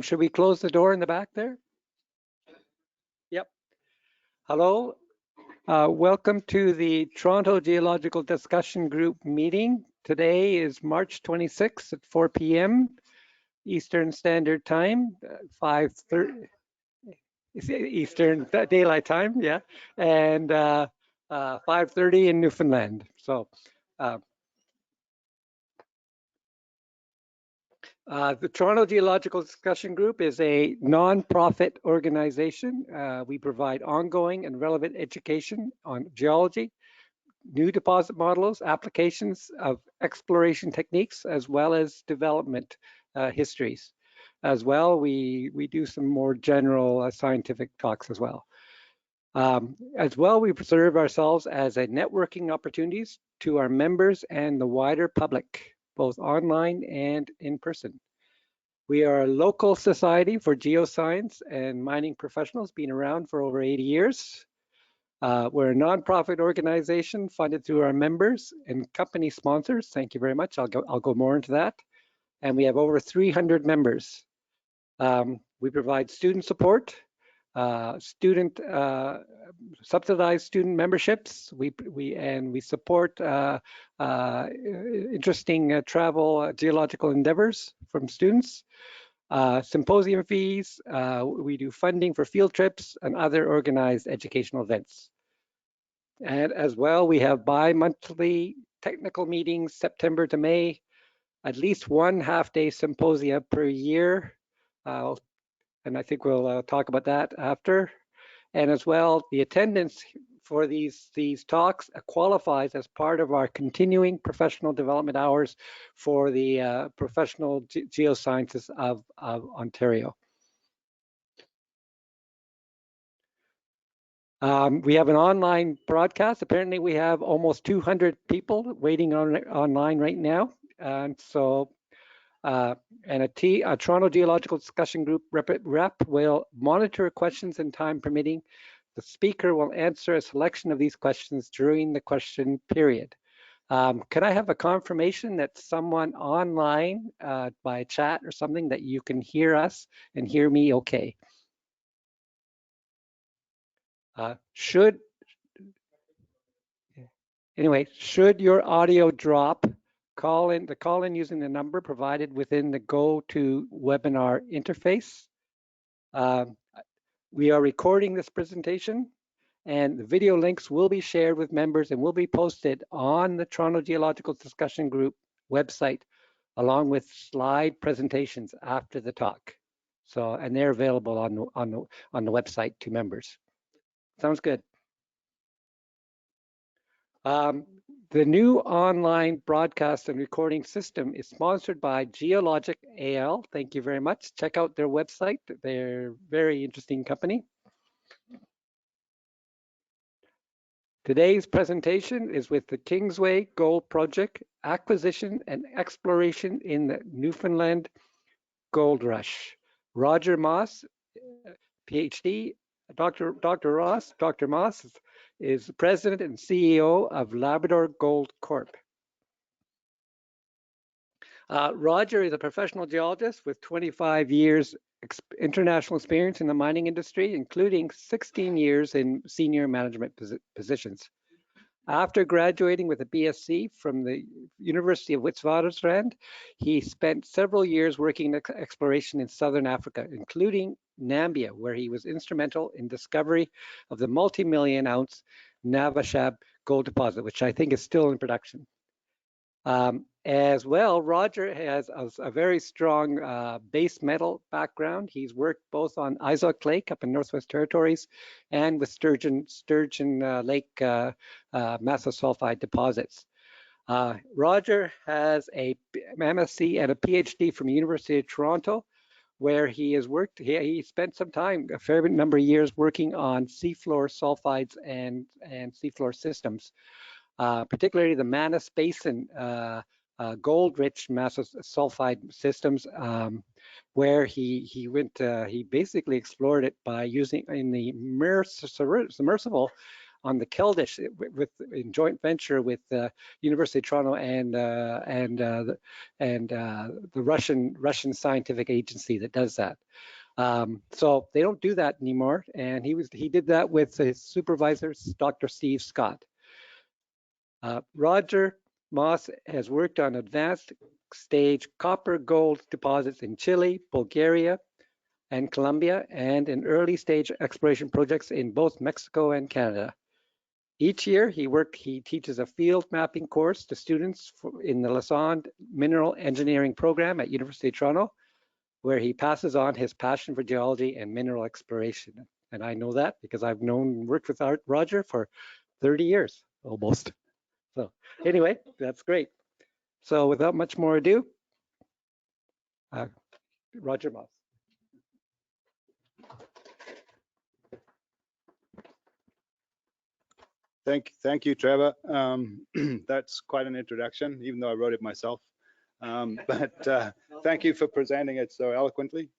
Should we close the door in the back there? Yep. Hello. Welcome to the Toronto Geological Discussion Group meeting. Today is March 26th at 4 p.m. Eastern Standard Time, 5:30 Eastern Daylight Time, yeah, and 5:30 in Newfoundland. So. The Toronto Geological Discussion Group is a non-profit organization. We provide ongoing and relevant education on geology, new deposit models, applications of exploration techniques, as well as development histories. As well, we do some more general scientific talks as well. As well, we preserve ourselves as a networking opportunities to our members and the wider public, both online and in person. We are a local society for geoscience and mining professionals, been around for over 80 years. We're a nonprofit organization funded through our members and company sponsors. Thank you very much. I'll go more into that. And we have over 300 members. We provide student support, subsidized student memberships. We support interesting travel geological endeavors from students. Symposium fees. We do funding for field trips and other organized educational events. And as well, we have bi-monthly technical meetings, September to May, at least one half-day symposia per year. And I think we'll talk about that after. And as well, the attendance for these talks qualifies as part of our continuing professional development hours for the professional geosciences of Ontario. We have an online broadcast. Apparently, we have almost 200 people waiting online right now. And so, a Toronto Geological Discussion Group rep will monitor questions and time permitting. The speaker will answer a selection of these questions during the question period. Can I have a confirmation that someone online by chat or something that you can hear us and hear me okay? Should your audio drop, call in using the number provided within the GoToWebinar interface. We are recording this presentation, and the video links will be shared with members and will be posted on the Toronto Geological Discussion Group website, along with slide presentations after the talk. So, and they're available on the website to members. Sounds good. The new online broadcast and recording system is sponsored by Geologic AL. Thank you very much. Check out their website. They're a very interesting company. Today's presentation is with the Kingsway Gold Project, Acquisition and Exploration in the Newfoundland Gold Rush. Roger Moss, PhD, Dr. Moss is the President and CEO of Labrador Gold Corp. Roger is a professional geologist with 25 years international experience in the mining industry, including 16 years in senior management positions. After graduating with a BSc from the University of Witwatersrand, he spent several years working in exploration in Southern Africa, including Nambia, where he was instrumental in discovery of the multi-million ounce Navashab gold deposit, which I think is still in production. As well, Roger has a very strong base metal background. He's worked both on Isaac Lake up in Northwest Territories and with Sturgeon Lake massive sulfide deposits. Roger has a MSc and a PhD from the University of Toronto, where he has worked. He spent some time, a fair number of years, working on seafloor sulfides and seafloor systems. Particularly the Manus Basin gold-rich massive sulfide systems, where he basically explored it by using in the submersible on the Keldysh in joint venture with University of Toronto and the Russian scientific agency that does that. So they don't do that anymore, and he did that with his supervisor, Dr. Steve Scott. Roger Moss has worked on advanced stage copper gold deposits in Chile, Bulgaria, and Colombia, and in early stage exploration projects in both Mexico and Canada. Each year he teaches a field mapping course to students in the Lassonde Mineral Engineering program at University of Toronto, where he passes on his passion for geology and mineral exploration. And I know that because I've worked with Roger for 30 years almost. So anyway, that's great. So without much more ado, Roger Moss. Thank you, Trevor. That's quite an introduction, even though I wrote it myself. But thank you for presenting it so eloquently.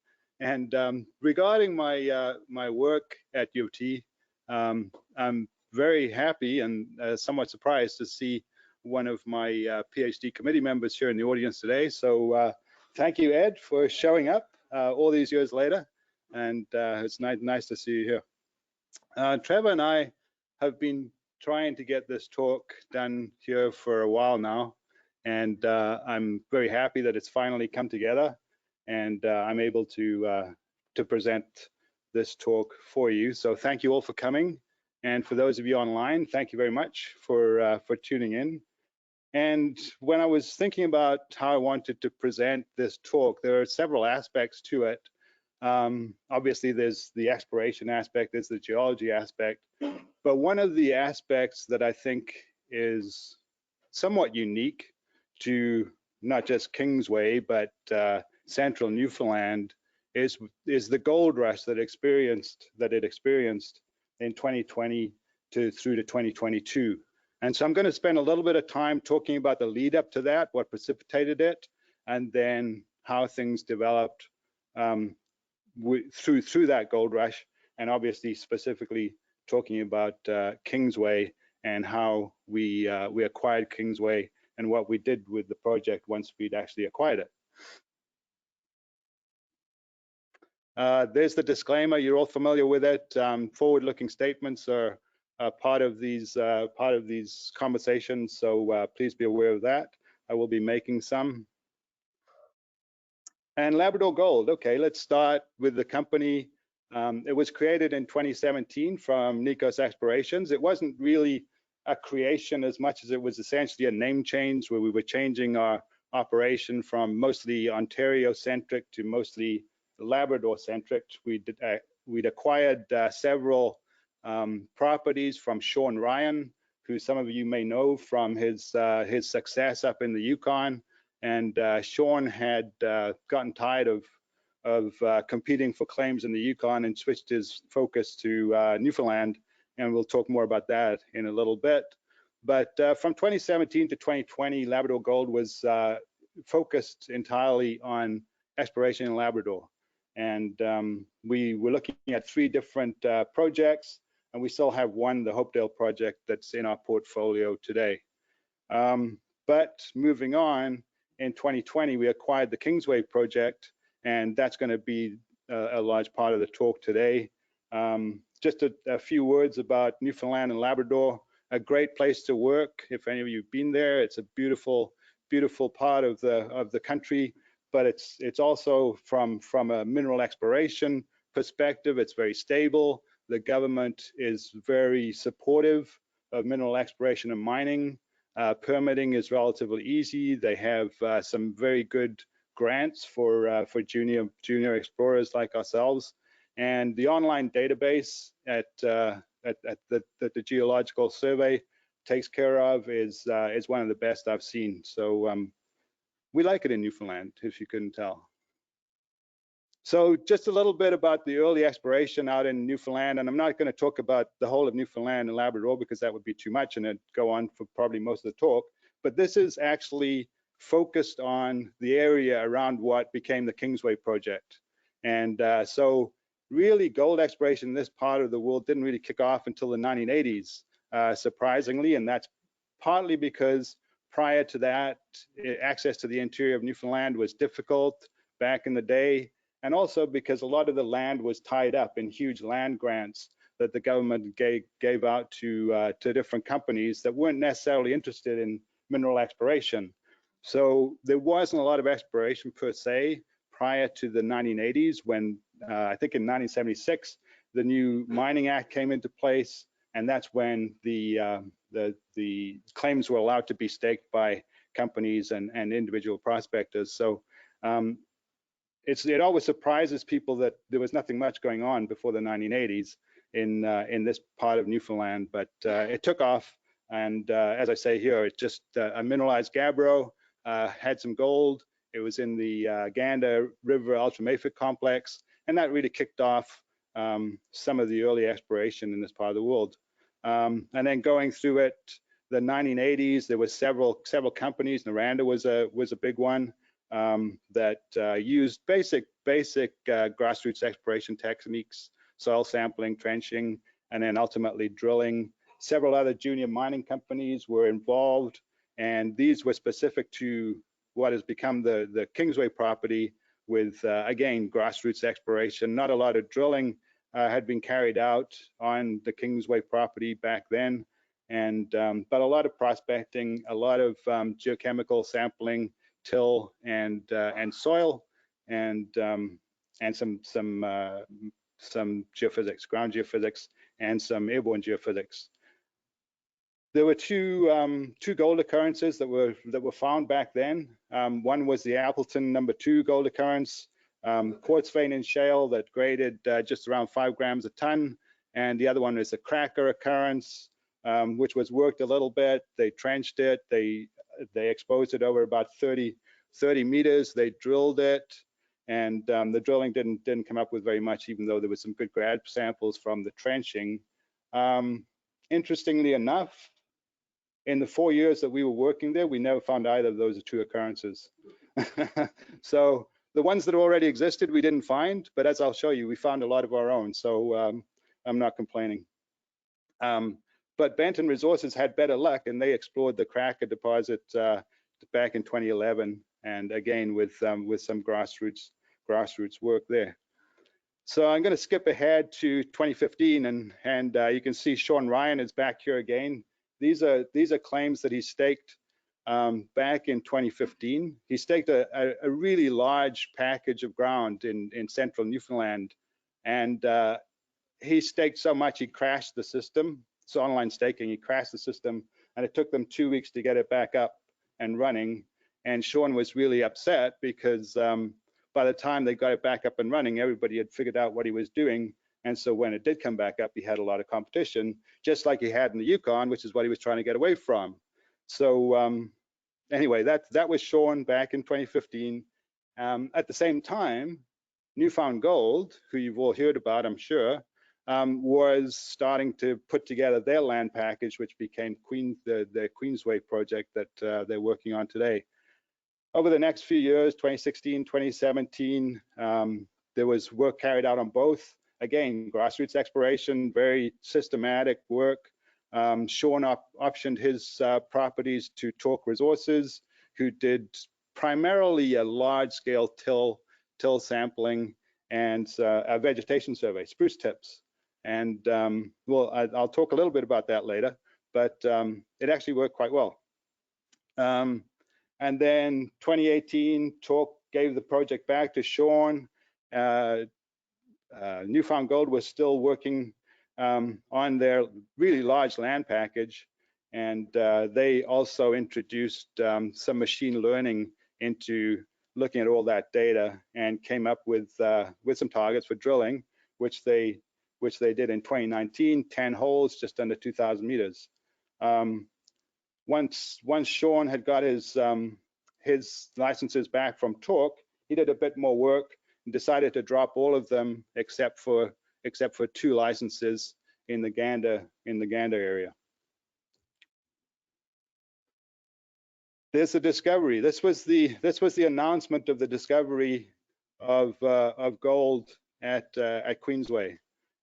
And regarding my work at U of T, I'm very happy and somewhat surprised to see one of my PhD committee members here in the audience today. So thank you, Ed, for showing up all these years later. And it's nice to see you here. Trevor and I have been trying to get this talk done here for a while now, and I'm very happy that it's finally come together, and I'm able to present this talk for you. So thank you all for coming, and for those of you online, thank you very much for tuning in. And when I was thinking about how I wanted to present this talk, there are several aspects to it. Obviously, there's the exploration aspect, there's the geology aspect, but one of the aspects that I think is somewhat unique to not just Kingsway, but central Newfoundland is the gold rush that it experienced in 2020 through to 2022. And so I'm going to spend a little bit of time talking about the lead up to that, what precipitated it, and then how things developed through that gold rush, and obviously specifically talking about Kingsway and how we acquired Kingsway and what we did with the project once we'd actually acquired it. There's the disclaimer. You're all familiar with it. Forward-looking statements are part of these conversations, so please be aware of that. I will be making some. And Labrador Gold. Okay, let's start with the company. It was created in 2017 from Nikos Explorations. It wasn't really a creation as much as it was essentially a name change, where we were changing our operation from mostly Ontario-centric to mostly Labrador-centric. We'd acquired several properties from Sean Ryan, who some of you may know from his success up in the Yukon. And Sean had gotten tired of competing for claims in the Yukon and switched his focus to Newfoundland, and we'll talk more about that in a little bit. But from 2017 to 2020, Labrador Gold was focused entirely on exploration in Labrador. And we were looking at 3 different projects, and we still have one, the Hopedale project, that's in our portfolio today. But moving on, in 2020, we acquired the Kingsway project, and that's going to be a large part of the talk today. Just a few words about Newfoundland and Labrador. A great place to work. If any of you've been there, it's a beautiful, beautiful part of the country. But it's also from a mineral exploration perspective, it's very stable. The government is very supportive of mineral exploration and mining. Permitting is relatively easy. They have some very good grants for junior explorers like ourselves, and the online database at the Geological Survey takes care of is one of the best I've seen. So we like it in Newfoundland, if you couldn't tell. So just a little bit about the early exploration out in Newfoundland, and I'm not going to talk about the whole of Newfoundland and Labrador because that would be too much and it'd go on for probably most of the talk, but this is actually focused on the area around what became the Kingsway project. And so really gold exploration in this part of the world didn't really kick off until the 1980s, surprisingly, and that's partly because prior to that, access to the interior of Newfoundland was difficult back in the day, and also because a lot of the land was tied up in huge land grants that the government gave out to different companies that weren't necessarily interested in mineral exploration. So there wasn't a lot of exploration per se prior to the 1980s, when I think in 1976 the new Mining Act came into place, and that's when the claims were allowed to be staked by companies and individual prospectors. So it always surprises people that there was nothing much going on before the 1980s in this part of Newfoundland, but it took off. And as I say here, it's just a mineralized gabbro, had some gold. It was in the Gander River ultramafic complex, and that really kicked off some of the early exploration in this part of the world. And then going through it, the 1980s, there were several companies. Noranda was a big one that used basic grassroots exploration techniques, soil sampling, trenching, and then ultimately drilling. Several other junior mining companies were involved, and these were specific to what has become the Kingsway property, with again grassroots exploration. Not a lot of drilling had been carried out on the Kingsway property back then, and but a lot of prospecting, a lot of geochemical sampling, till and soil, and some geophysics, ground geophysics, and some airborne geophysics. There were two gold occurrences that were found back then. One was the Appleton #2 gold occurrence, quartz vein and shale that graded just around 5 grams a ton, and the other one is a cracker occurrence, which was worked a little bit. They trenched it, they exposed it over about 30 meters. They drilled it, and the drilling didn't come up with very much, even though there was some good grad samples from the trenching. Interestingly enough, in the 4 years that we were working there, we never found either of those two occurrences. So the ones that already existed, we didn't find, but as I'll show you, we found a lot of our own, so I'm not complaining. But Benton Resources had better luck, and they explored the Cracker deposit back in 2011, and again with some grassroots work there. So I'm going to skip ahead to 2015, and you can see Sean Ryan is back here again. These are claims that he staked back in 2015. He staked a really large package of ground in central Newfoundland, and he staked so much he crashed the system. It's online staking. He crashed the system, and it took them 2 weeks to get it back up and running. And Sean was really upset because by the time they got it back up and running, everybody had figured out what he was doing. And so when it did come back up, he had a lot of competition, just like he had in the Yukon, which is what he was trying to get away from. So anyway, that was Sean back in 2015. At the same time, Newfound Gold, who you've all heard about, I'm sure, was starting to put together their land package, which became the Queensway project that they're working on today. Over the next few years, 2016, 2017, there was work carried out on both. Again, grassroots exploration, very systematic work. Sean optioned his properties to Torque Resources, who did primarily a large-scale till sampling and a vegetation survey, spruce tips. And well, I'll talk a little bit about that later, but it actually worked quite well. And then 2018, Torque gave the project back to Sean. Newfound Gold was still working on their really large land package, and they also introduced some machine learning into looking at all that data, and came up with some targets for drilling, which they did in 2019, 10 holes, just under 2,000 meters. Once Sean had got his licenses back from Torque, he did a bit more work and decided to drop all of them except for 2 licenses in the Gander area. There's the discovery. This was the announcement of the discovery of gold at Queensway,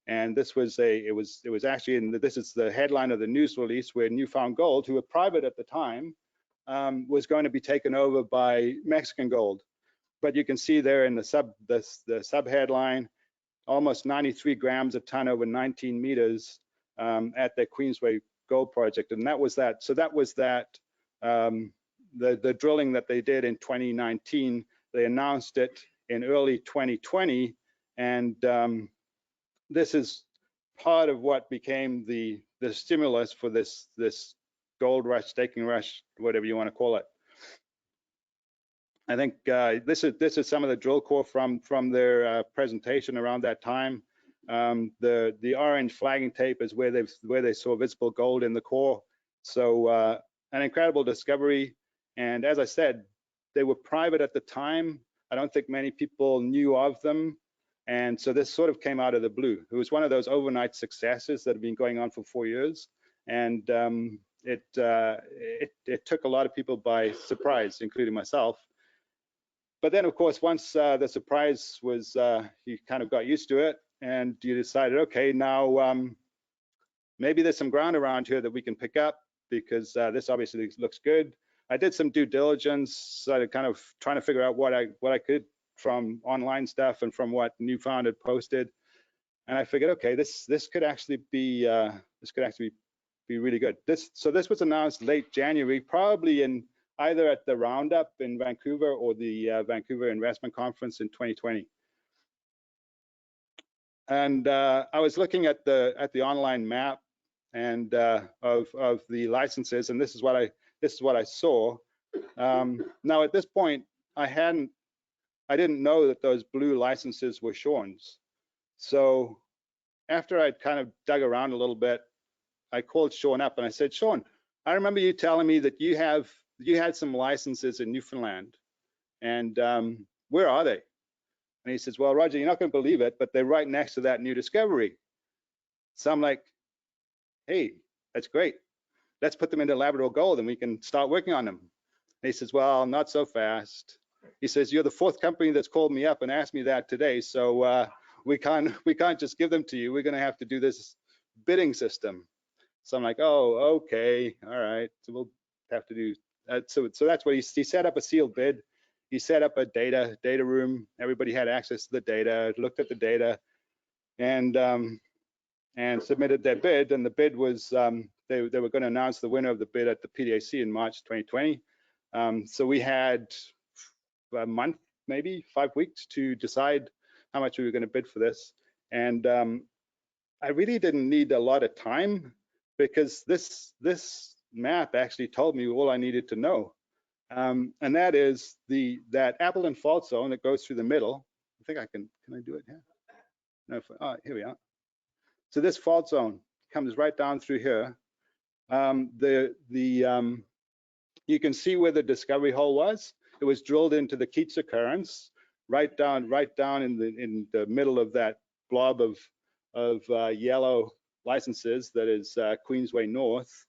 And this was it was actually this is the headline of the news release, where Newfound Gold, who were private at the time, was going to be taken over by Mexican Gold. But you can see there in the sub headline, almost 93 grams a ton over 19 meters at the Kingsway Gold project, and that was that. So that was that. The drilling that they did in 2019, they announced it in early 2020, and this is part of what became the stimulus for this gold rush, staking rush, whatever you want to call it. I think this is some of the drill core from their presentation around that time. The orange flagging tape is where they saw visible gold in the core. So an incredible discovery. And as I said, they were private at the time. I don't think many people knew of them. And so this sort of came out of the blue. It was one of those overnight successes that have been going on for 4 years. And it took a lot of people by surprise, including myself. But then, of course, once the surprise was, you kind of got used to it, and you decided, okay, now maybe there's some ground around here that we can pick up, because this obviously looks good. I did some due diligence, so kind of trying to figure out what I could from online stuff and from what Newfound had posted, and I figured, okay, this could actually be really good. So this was announced late January, probably in either at the Roundup in Vancouver or the Vancouver Investment Conference in 2020. And I was looking at the online map and of the licenses, and this is what I saw. Now at this point, I didn't know that those blue licenses were Sean's. So after I'd kind of dug around a little bit, I called Sean up and I said, Sean, I remember you telling me that you had some licenses in Newfoundland, and where are they? And he says, well, Roger, you're not going to believe it, but they're right next to that new discovery. So I'm like, hey, that's great. Let's put them into Labrador Gold and we can start working on them. And he says, well, not so fast. He says, you're the fourth company that's called me up and asked me that today, so we can't just give them to you. We're going to have to do this bidding system. So I'm like, oh, okay, all right. So we'll have to do that. So that's what he set up, a sealed bid. He set up a data room. Everybody had access to the data, looked at the data, and submitted their bid. And the bid was they were going to announce the winner of the bid at the PDAC in March 2020. So we had a month, maybe 5 weeks, to decide how much we were going to bid for this. And I really didn't need a lot of time, because this map actually told me all I needed to know, and that is that Appleton Fault Zone that goes through the middle. I think I can I do it? Yeah. No. Oh, here we are. So this fault zone comes right down through here. You can see where the discovery hole was. It was drilled into the Keats occurrence, right down in the middle of that blob of yellow licenses that is Queensway North.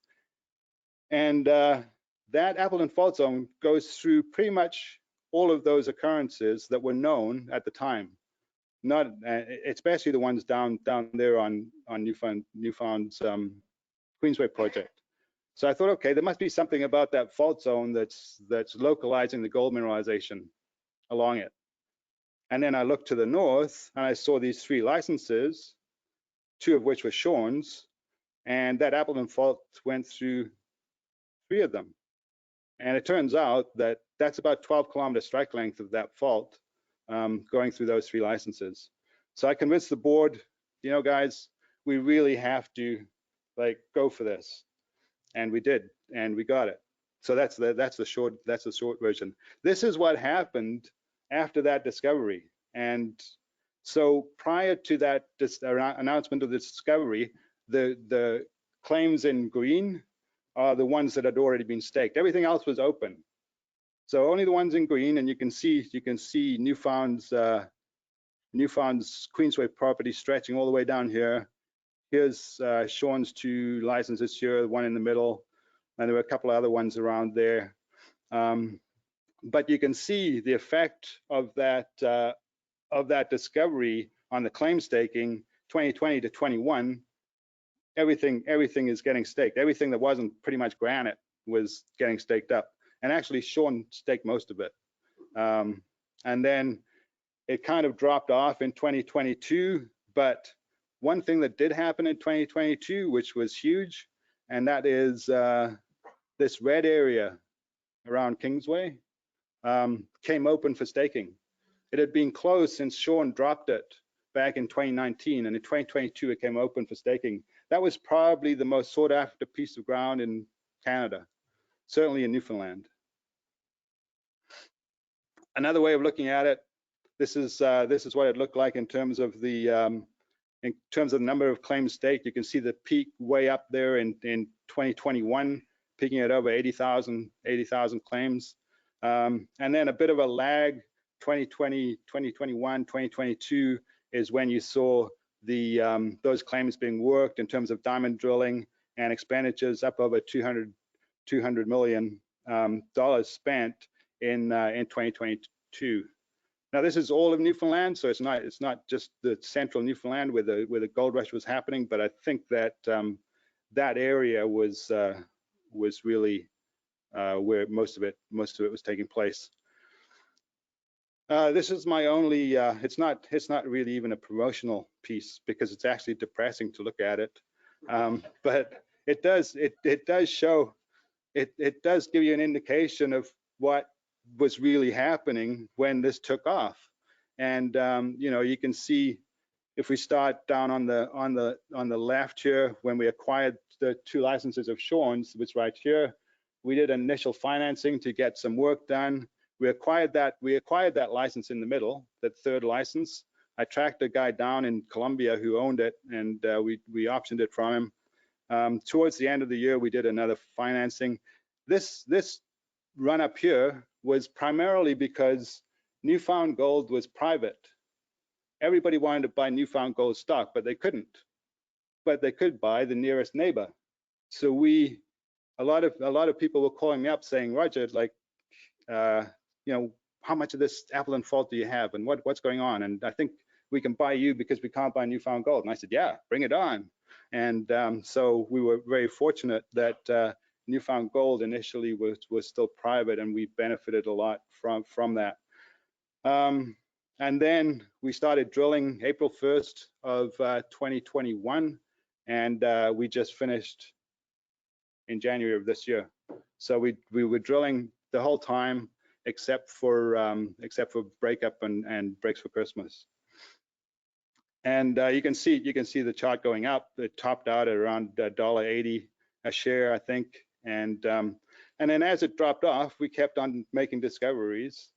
And that Appleton Fault Zone goes through pretty much all of those occurrences that were known at the time, not especially the ones down there on Newfound's Queensway project. So I thought, okay, there must be something about that fault zone that's localizing the gold mineralization along it. And then I looked to the north and I saw these 3 licenses, 2 of which were Sean's, and that Appleton Fault went through 3 of them. And it turns out that that's about 12-kilometer strike length of that fault going through those 3 licenses. So I convinced the board, you know, guys, we really have to go for this. And we did, and we got it. So that's the short version. This is what happened after that discovery. And so prior to that announcement of the discovery, the claims in green are the ones that had already been staked. Everything else was open. So only the ones in green, and you can see Newfound's Queensway property stretching all the way down here. Here's Sean's 2 licenses here, one in the middle, and there were a couple of other ones around there. But you can see the effect of that discovery on the claim staking 2020 to 21, everything is getting staked. Everything that wasn't pretty much granite was getting staked up, and actually Sean staked most of it. And then it kind of dropped off in 2022, but one thing that did happen in 2022, which was huge, and that is this red area around Kingsway came open for staking. It had been closed since Sean dropped it back in 2019, and in 2022 it came open for staking. That was probably the most sought after piece of ground in Canada, certainly in Newfoundland. Another way of looking at it, this is what it looked like in terms of the number of claims staked. You can see the peak way up there in 2021, peaking at over 80,000 claims, and then a bit of a lag. 2020, 2021, 2022 is when you saw the those claims being worked in terms of diamond drilling and expenditures up over $200 million spent in 2022. Now this is all of Newfoundland, so it's not just the central Newfoundland where the gold rush was happening, but I think that that area was really where most of it was taking place. This is my only. It's not really even a promotional piece because it's actually depressing to look at it, but it does show. It does give you an indication of what was really happening when this took off. And you know, you can see if we start down on the left here, when we acquired the 2 licenses of Sean's, which right here, we did initial financing to get some work done. We acquired that license in the middle, that 3rd license. I tracked a guy down in Colombia who owned it, and we optioned it from him. Towards the end of the year, we did another financing. This run up here was primarily because Newfound Gold was private. Everybody wanted to buy Newfound Gold stock, but they couldn't. But they could buy the nearest neighbor. So a lot of people were calling me up saying, Roger, like, you know, how much of this Appleton Fault do you have, and what's going on? And I think we can buy you because we can't buy Newfound Gold. And I said, yeah, bring it on. And so we were very fortunate that Newfound Gold initially was still private, and we benefited a lot from that. And then we started drilling April 1st of 2021, and we just finished in January of this year. So we were drilling the whole time except for breakup and breaks for Christmas. And you can see the chart going up. It topped out at around $1.80 a share, I think. And then as it dropped off, we kept on making discoveries,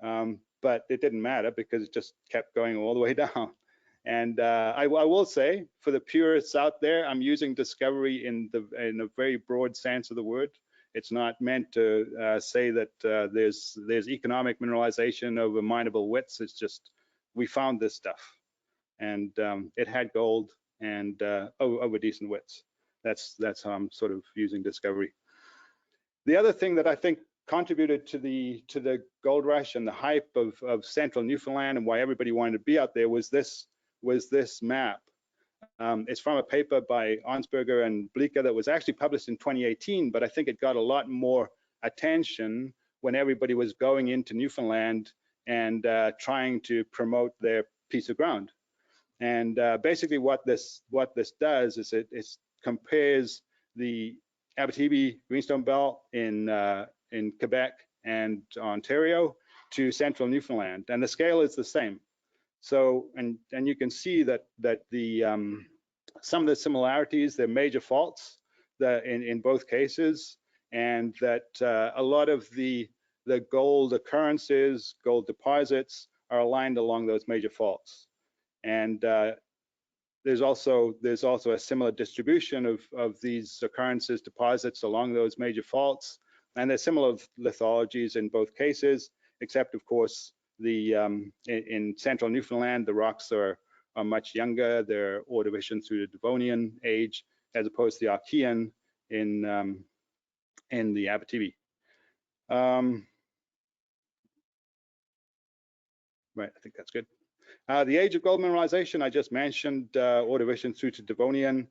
but it didn't matter because it just kept going all the way down. And I will say, for the purists out there, I'm using discovery in a very broad sense of the word. It's not meant to say that there's economic mineralization over mineable widths. It's just we found this stuff, and it had gold and over decent widths. That's how I'm sort of using discovery. The other thing that I think contributed to the gold rush and the hype of central Newfoundland and why everybody wanted to be out there was this map. It's from a paper by Onsberger and Bleeker that was actually published in 2018, but I think it got a lot more attention when everybody was going into Newfoundland and trying to promote their piece of ground. And basically what this does is it compares the Abitibi Greenstone Belt in Quebec and Ontario to central Newfoundland, and the scale is the same. So, and you can see that the some of the similarities, they're major faults in both cases, and that a lot of the gold occurrences, gold deposits are aligned along those major faults. And there's also a similar distribution of these occurrences, deposits along those major faults, and there's similar lithologies in both cases, except of course in central Newfoundland, the rocks are much younger. They're Ordovician through the Devonian age, as opposed to the Archean in the Abitibi. Right, I think that's good. The age of gold mineralization, I just mentioned Ordovician through to Devonian.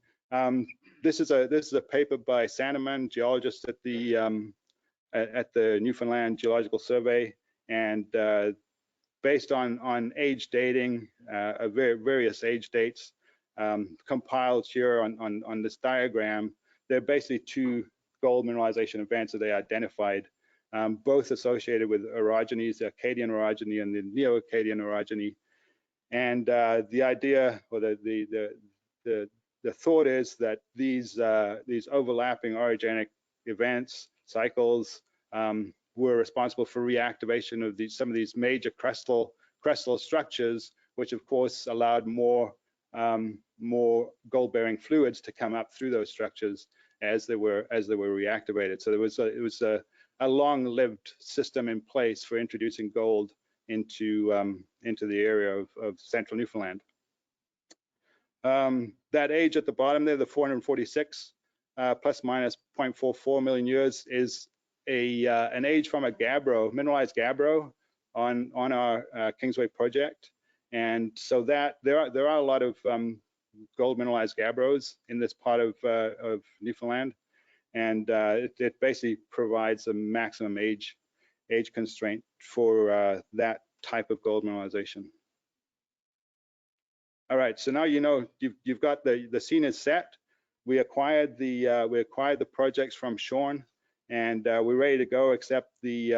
This is a paper by Sandeman, geologist at the Newfoundland Geological Survey, and based on age dating, various age dates compiled here on this diagram. There are basically two gold mineralization events that they identified, both associated with orogenies, the Acadian orogeny and the Neo-Acadian orogeny. And the idea, or the thought is that these overlapping orogenic events, cycles, were responsible for reactivation of some of these major crestal structures, which of course allowed more gold-bearing fluids to come up through those structures as they were reactivated. So it was a long-lived system in place for introducing gold into the area of central Newfoundland. That age at the bottom there, the 446 plus minus 0.44 million years, is an age from a gabbro, mineralized gabbro on our Kingsway project. And so that there are a lot of gold mineralized gabbros in this part of Newfoundland, and it basically provides a maximum age constraint for that type of gold mineralization. All right, so now you know you've got the scene is set. We acquired the projects from Sean, and we're ready to go, except the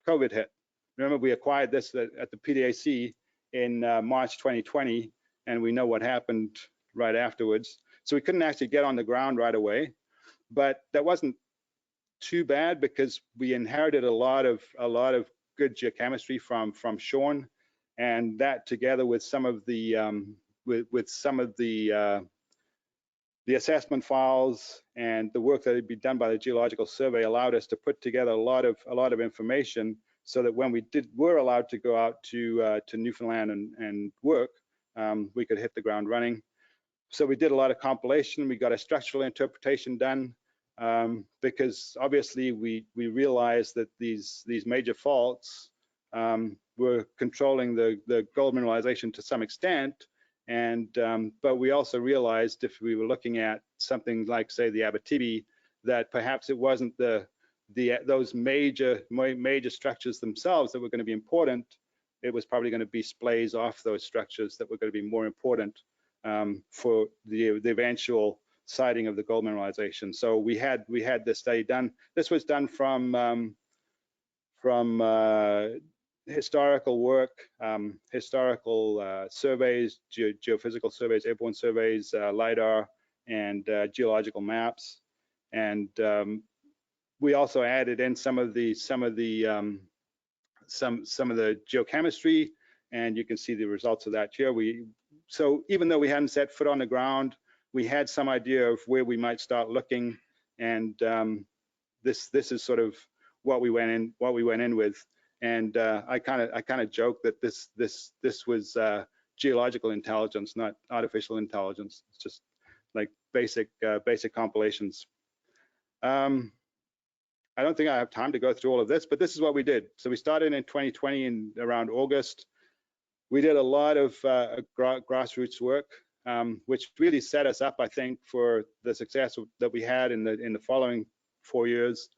COVID hit. Remember, we acquired this at the PDAC in March 2020, and we know what happened right afterwards. So we couldn't actually get on the ground right away, but that wasn't too bad because we inherited a lot of good geochemistry from Sean, and that together with some of the the assessment files and the work that had been done by the Geological Survey allowed us to put together a lot of information, so that when we were allowed to go out to Newfoundland and work, we could hit the ground running. So we did a lot of compilation. We got a structural interpretation done, because obviously we realized that these major faults were controlling the gold mineralization to some extent. And but we also realized, if we were looking at something like, say, the Abitibi, that perhaps it wasn't those major structures themselves that were going to be important. It was probably going to be splays off those structures that were going to be more important for the eventual siting of the gold mineralization. So we had this study done. This was done from historical work, historical surveys, geophysical surveys, airborne surveys, LiDAR, and geological maps. And we also added in some of the geochemistry, and you can see the results of that here. So even though we hadn't set foot on the ground, we had some idea of where we might start looking, and this is sort of what we went in with. And I kind of joke that this was geological intelligence, not artificial intelligence. It's just like basic compilations. I don't think I have time to go through all of this, but this is what we did. So we started in 2020 in around August. We did a lot of grassroots work, which really set us up, I think, for the success that we had in the following 4 years.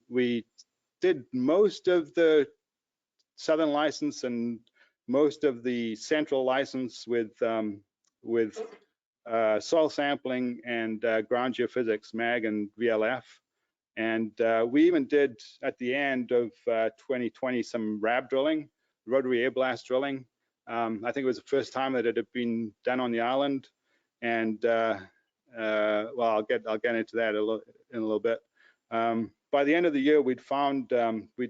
We did most of the southern license and most of the central license with soil sampling and ground geophysics, MAG and VLF. And we even did, at the end of 2020, some RAB drilling, rotary air blast drilling. I think it was the first time that it had been done on the island. And well, I'll get into that in a little bit. By the end of the year, we'd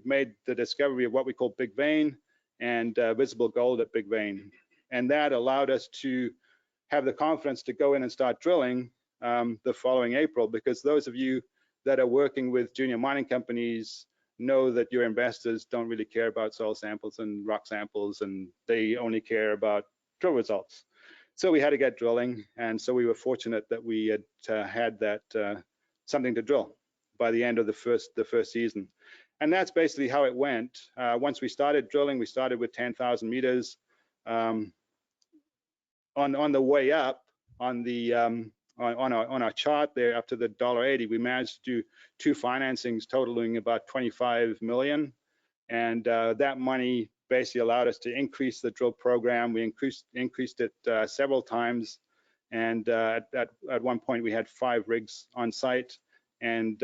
made the discovery of what we call Big Vein and visible gold at Big Vein. And that allowed us to have the confidence to go in and start drilling the following April, because those of you that are working with junior mining companies know that your investors don't really care about soil samples and rock samples, and they only care about drill results. So we had to get drilling, and so we were fortunate that we had that something to drill by the end of the first season. And that's basically how it went. Once we started drilling, we started with 10,000 meters. on the way up on the on our chart there up to the $1.80, we managed to do 2 financings totaling about 25 million, and that money basically allowed us to increase the drill program. We increased it several times, and at one point we had 5 rigs on site, and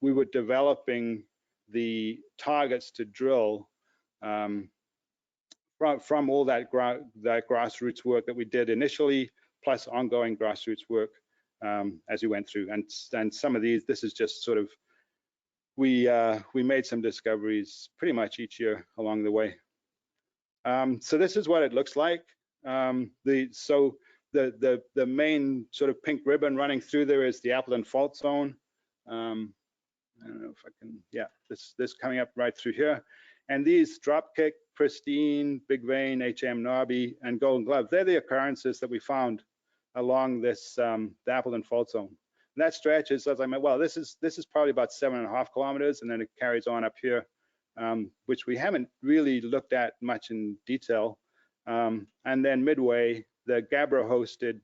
we were developing the targets to drill from all that grassroots work that we did initially, plus ongoing grassroots work as we went through. And some of these, this is just sort of, we made some discoveries pretty much each year along the way. So this is what it looks like. So the main sort of pink ribbon running through there is the Appleton Fault Zone. I don't know if I can, yeah, this coming up right through here. And these Dropkick, Pristine, Big Vein, HM Narby, and Golden Glove, they're the occurrences that we found along this the Appleton Fault Zone. And that stretch is, as I meant, well, this is probably about 7.5 kilometers, and then it carries on up here, which we haven't really looked at much in detail. And then midway, the Gabbro-hosted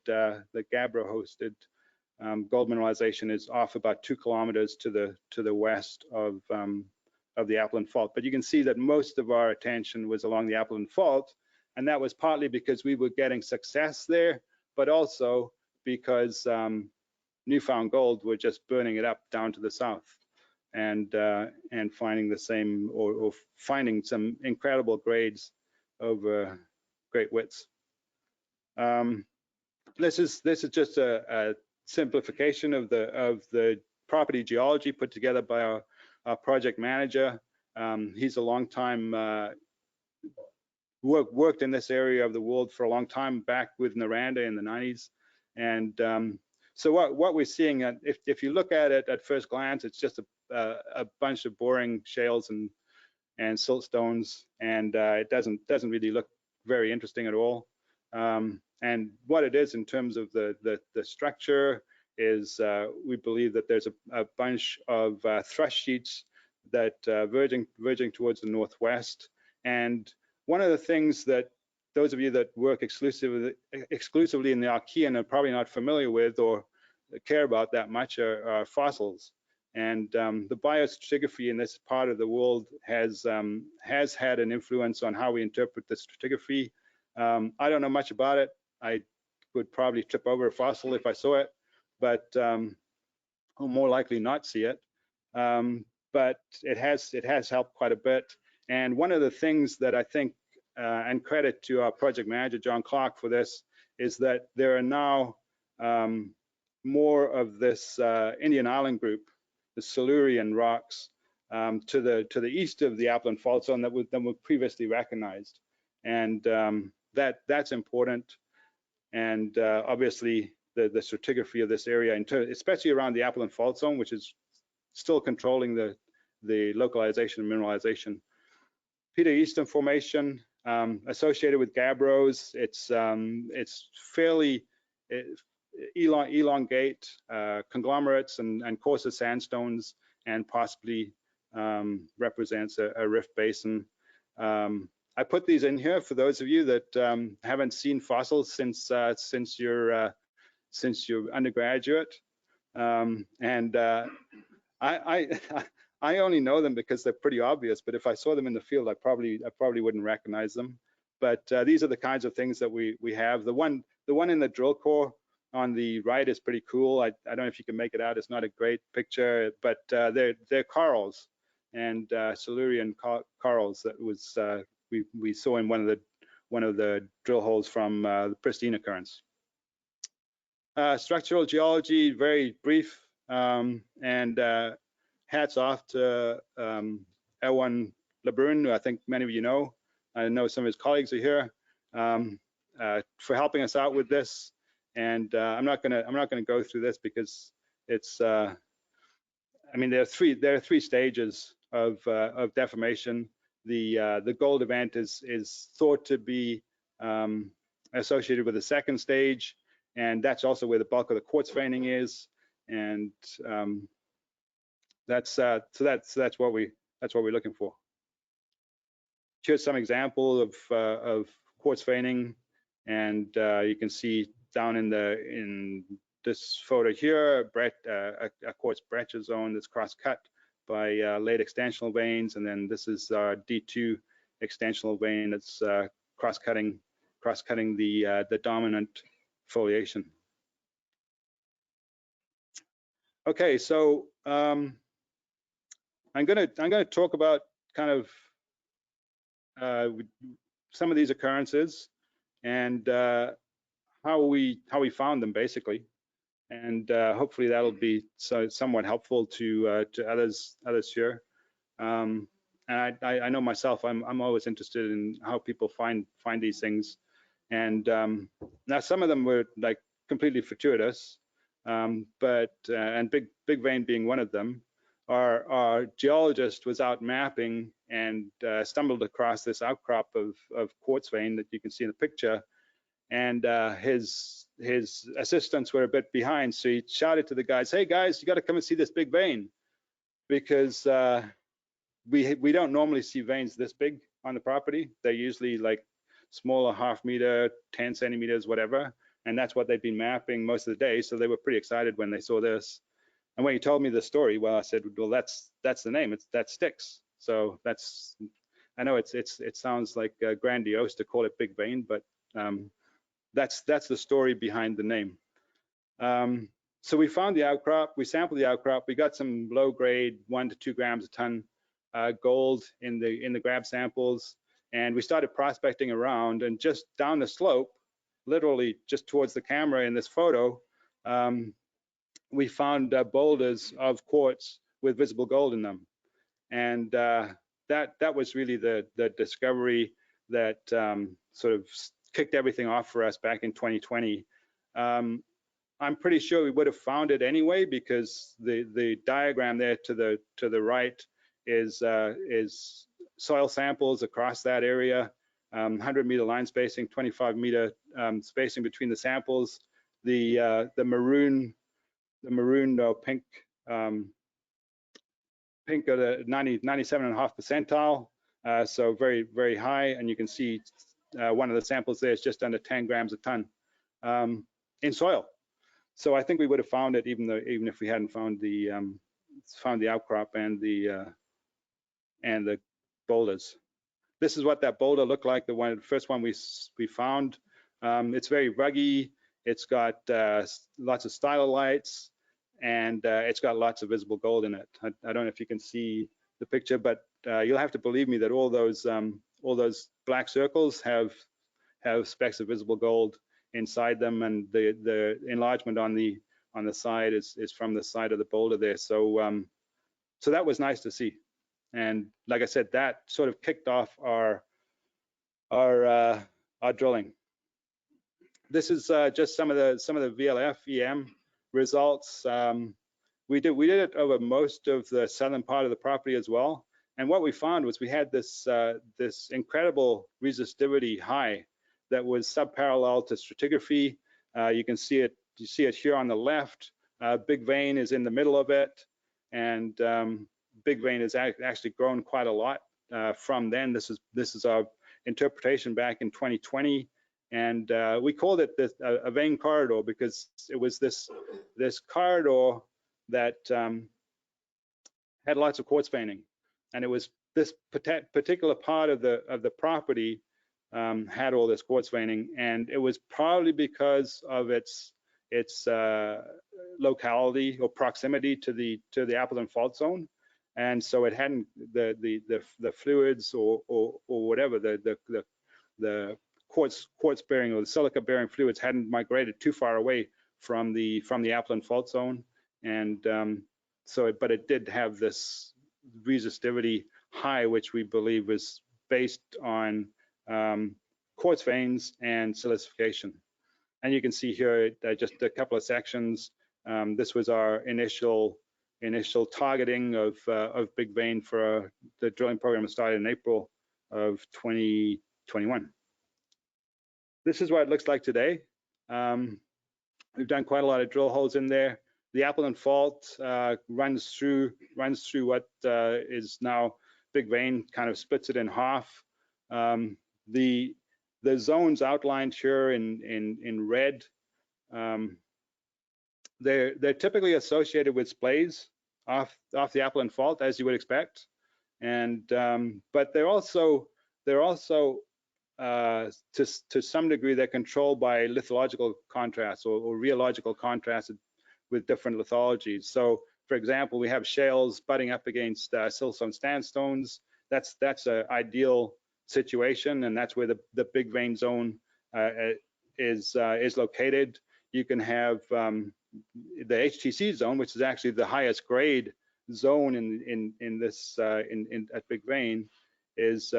gold mineralization is off about 2 kilometers to the west of the Appleton Fault. But you can see that most of our attention was along the Appleton Fault, and that was partly because we were getting success there, but also because Newfound Gold were just burning it up down to the south, and finding the same or finding some incredible grades over great widths. This is just a simplification of the property geology put together by our project manager. He's a long time worked in this area of the world for a long time, back with Noranda in the 90s. And so what we're seeing, if you look at it at first glance, it's just a bunch of boring shales and siltstones, and it doesn't really look very interesting at all. And what it is in terms of the structure is we believe that there's a bunch of thrust sheets that verging towards the northwest. And one of the things that those of you that work exclusively in the Archean are probably not familiar with or care about that much are fossils. And the biostratigraphy in this part of the world has had an influence on how we interpret the stratigraphy. I don't know much about it. I would probably trip over a fossil if I saw it, but I'll more likely not see it. But it has helped quite a bit. And one of the things that I think, and credit to our project manager, John Clark, for this, is that there are now more of this Indian Island group, the Silurian rocks, to the east of the Appleton Fault Zone than were previously recognized. And that's important. And obviously, the stratigraphy of this area, especially around the Appleton Fault Zone, which is still controlling the localization and mineralization. Peter Easton Formation, associated with gabbros, it's fairly elongate conglomerates and coarser sandstones, and possibly represents a rift basin. I put these in here for those of you that haven't seen fossils since you're undergraduate, and I only know them because they're pretty obvious. But if I saw them in the field, I probably wouldn't recognize them. But these are the kinds of things that we have. The one in the drill core on the right is pretty cool. I don't know if you can make it out. It's not a great picture, but they're corals, and Silurian corals that was we saw in one of the drill holes from the Pristine occurrence. Structural geology, very brief, and hats off to Erwan Lebrun, who I think many of you know. I know some of his colleagues are here, for helping us out with this. And I'm not gonna go through this because it's I mean, there are three stages of deformation. The gold event is thought to be associated with the second stage, and that's also where the bulk of the quartz veining is. And that's what we're looking for. Here's some example of quartz veining, and you can see down in this photo here, a quartz breccia zone that's cross-cut by late extensional veins, and then this is our D2 extensional vein that's cross-cutting the dominant foliation. Okay, so I'm gonna talk about kind of some of these occurrences and how we found them basically, and hopefully that'll be somewhat helpful to others here. And I know myself, I'm always interested in how people find these things, and now some of them were like completely fortuitous, but and Big Vein being one of them. Our geologist was out mapping and stumbled across this outcrop of quartz vein that you can see in the picture, and his assistants were a bit behind, so he shouted to the guys, "Hey guys, you got to come and see this big vein," because we don't normally see veins this big on the property. They're usually like smaller, half meter, 10 centimeters, whatever, and that's what they've been mapping most of the day. So they were pretty excited when they saw this. And when he told me the story, well, I said, well, that's the name. That sticks. So that's, I know it sounds like grandiose to call it Big Vein, but that's the story behind the name. So we found the outcrop, we sampled the outcrop, we got some low grade 1 to 2 grams a ton gold in the grab samples, and we started prospecting around, and just down the slope, literally just towards the camera in this photo, we found boulders of quartz with visible gold in them, and that was really the discovery that sort of kicked everything off for us back in 2020. I'm pretty sure we would have found it anyway, because the diagram there to the right is soil samples across that area, 100-meter line spacing, 25-meter spacing between the samples. The maroon or pink pink at a 97.5 percentile, so very, very high, and you can see one of the samples there is just under 10 grams a ton in soil. So I think we would have found it even if we hadn't found the outcrop and the boulders. This is what that boulder looked like, the first one we found. It's very ruggy. It's got lots of stylolites, and it's got lots of visible gold in it. I don't know if you can see the picture, but you'll have to believe me that all those black circles have specks of visible gold inside them, and the enlargement on the side is from the side of the boulder there. So so that was nice to see, and like I said, that sort of kicked off our drilling. This is just some of the VLF EM results. We did it over most of the southern part of the property as well. And what we found was we had this incredible resistivity high that was subparallel to stratigraphy. You can see it. You see it here on the left. Big Vein is in the middle of it, and Big Vein has actually grown quite a lot from then. This is our interpretation back in 2020. And we called it a vein corridor because it was this corridor that had lots of quartz veining, and it was this particular part of the property had all this quartz veining, and it was probably because of its locality or proximity to the Appleton Fault Zone, and so it hadn't the fluids or whatever the quartz bearing or the silica bearing fluids hadn't migrated too far away from the Appleton Fault Zone, and but it did have this resistivity high, which we believe was based on quartz veins and silicification. And you can see here just a couple of sections. This was our initial targeting of Big Vein for the drilling program that started in April of 2021. This is what it looks like today. We've done quite a lot of drill holes in there. The Appleton Fault runs through what is now Big Vein, kind of splits it in half. The The zones outlined here in red, they're typically associated with splays off the Appleton Fault, as you would expect, and but they're also to some degree they're controlled by lithological contrasts or rheological contrasts with different lithologies. So, for example, we have shales butting up against siltstone sandstones. That's an ideal situation, and that's where the big vein zone is located. You can have the HTC zone, which is actually the highest grade zone in this at Big Vein, is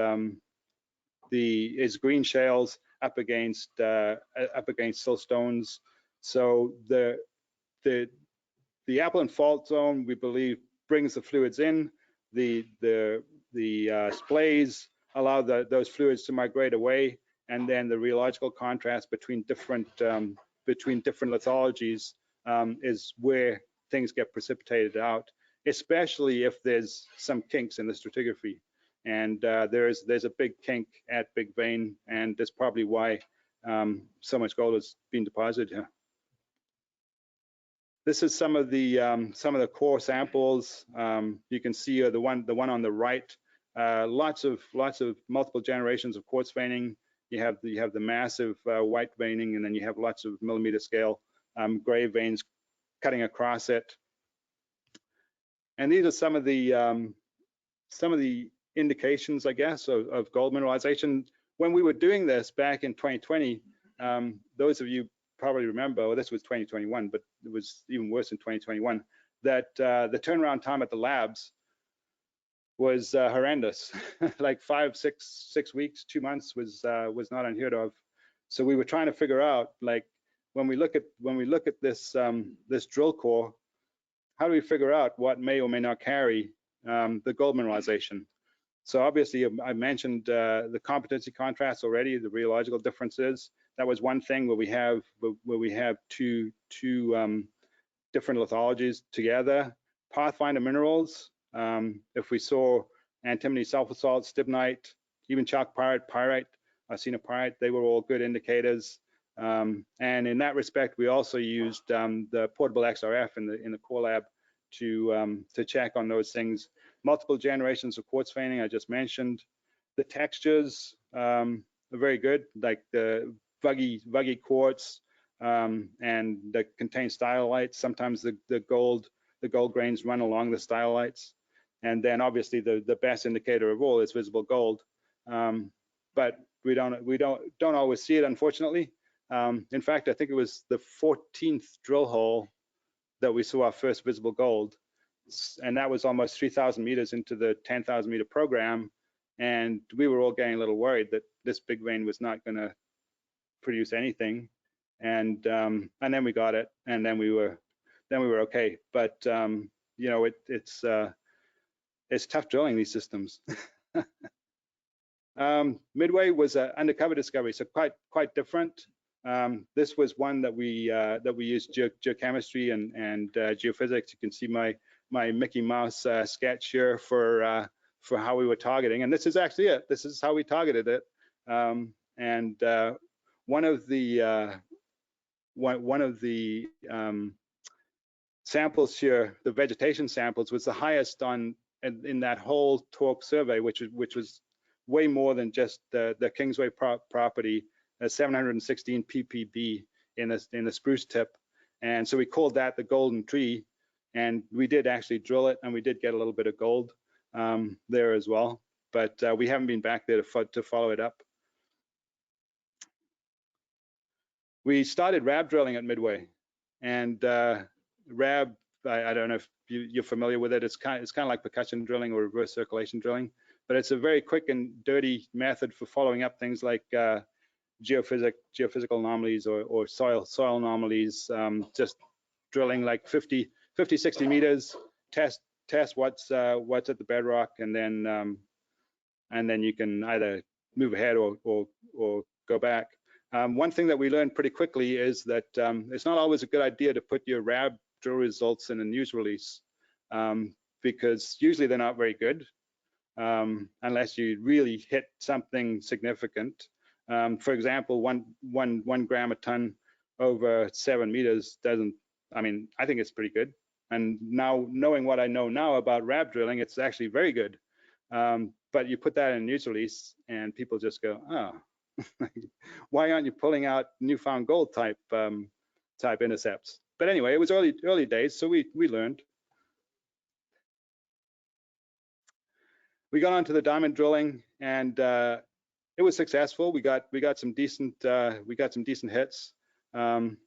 green shales up against siltstones. So the Appleton Fault Zone, we believe, brings the fluids in. The splays allow those fluids to migrate away, and then the rheological contrast between different lithologies is where things get precipitated out, especially if there's some kinks in the stratigraphy. And there's a big kink at Big Vein, and that's probably why so much gold has been deposited here. This is some of the core samples. You can see the one on the right. Lots of multiple generations of quartz veining. You have the massive white veining, and then you have lots of millimeter scale gray veins cutting across it. And these are some of the indications, I guess, of gold mineralization. When we were doing this back in 2020, those of you probably remember, well, this was 2021, but it was even worse in 2021, that the turnaround time at the labs was horrendous. Like 5, 6 weeks, 2 months was not unheard of. So we were trying to figure out, like, when we look at this this drill core, how do we figure out what may or may not carry the gold mineralization? So obviously, I mentioned the competency contrast already, the rheological differences. That was one thing where we have two different lithologies together. Pathfinder minerals, if we saw antimony, sulfur salt, stibnite, even chalk pyrite, arsenopyrite, they were all good indicators. And in that respect, we also used the portable XRF in the core lab to check on those things. Multiple generations of quartz veining, I just mentioned. The textures are very good, like the vuggy quartz, and that contain stylites. Sometimes the gold grains run along the stylites. And then obviously the best indicator of all is visible gold. But we don't always see it, unfortunately. In fact, I think it was the 14th drill hole that we saw our first visible gold, and that was almost 3,000 meters into the 10,000 meter program, and we were all getting a little worried that this big vein was not going to produce anything, and then we got it, and then we were okay. But you know, it's tough drilling these systems. Midway was an undercover discovery, so quite different. This was one that we used geochemistry and geophysics. You can see my Mickey Mouse sketch here for how we were targeting, and this is actually it. This is how we targeted it. And one of the samples here, the vegetation samples, was the highest in that whole talk survey, which was way more than just the Kingsway property. 716 ppb in the spruce tip, and so we called that the golden tree, and we did actually drill it, and we did get a little bit of gold there as well, but we haven't been back there to follow it up. We started RAB drilling at Midway, and RAB, I don't know if you're familiar with it. It's kind of like percussion drilling or reverse circulation drilling, but it's a very quick and dirty method for following up things like geophysical anomalies or soil anomalies. Just drilling like 50, 60 meters, test what's at the bedrock, and then you can either move ahead or go back. One thing that we learned pretty quickly is that it's not always a good idea to put your RAB drill results in a news release, because usually they're not very good unless you really hit something significant. For example, one gram a ton over 7 meters doesn't, I mean, I think it's pretty good. And now, knowing what I know now about RAB drilling, it's actually very good. But you put that in a news release and people just go, oh, why aren't you pulling out newfound gold type intercepts? But anyway, it was early days, so we learned. We got onto the diamond drilling, and it was successful. We got some decent hits, and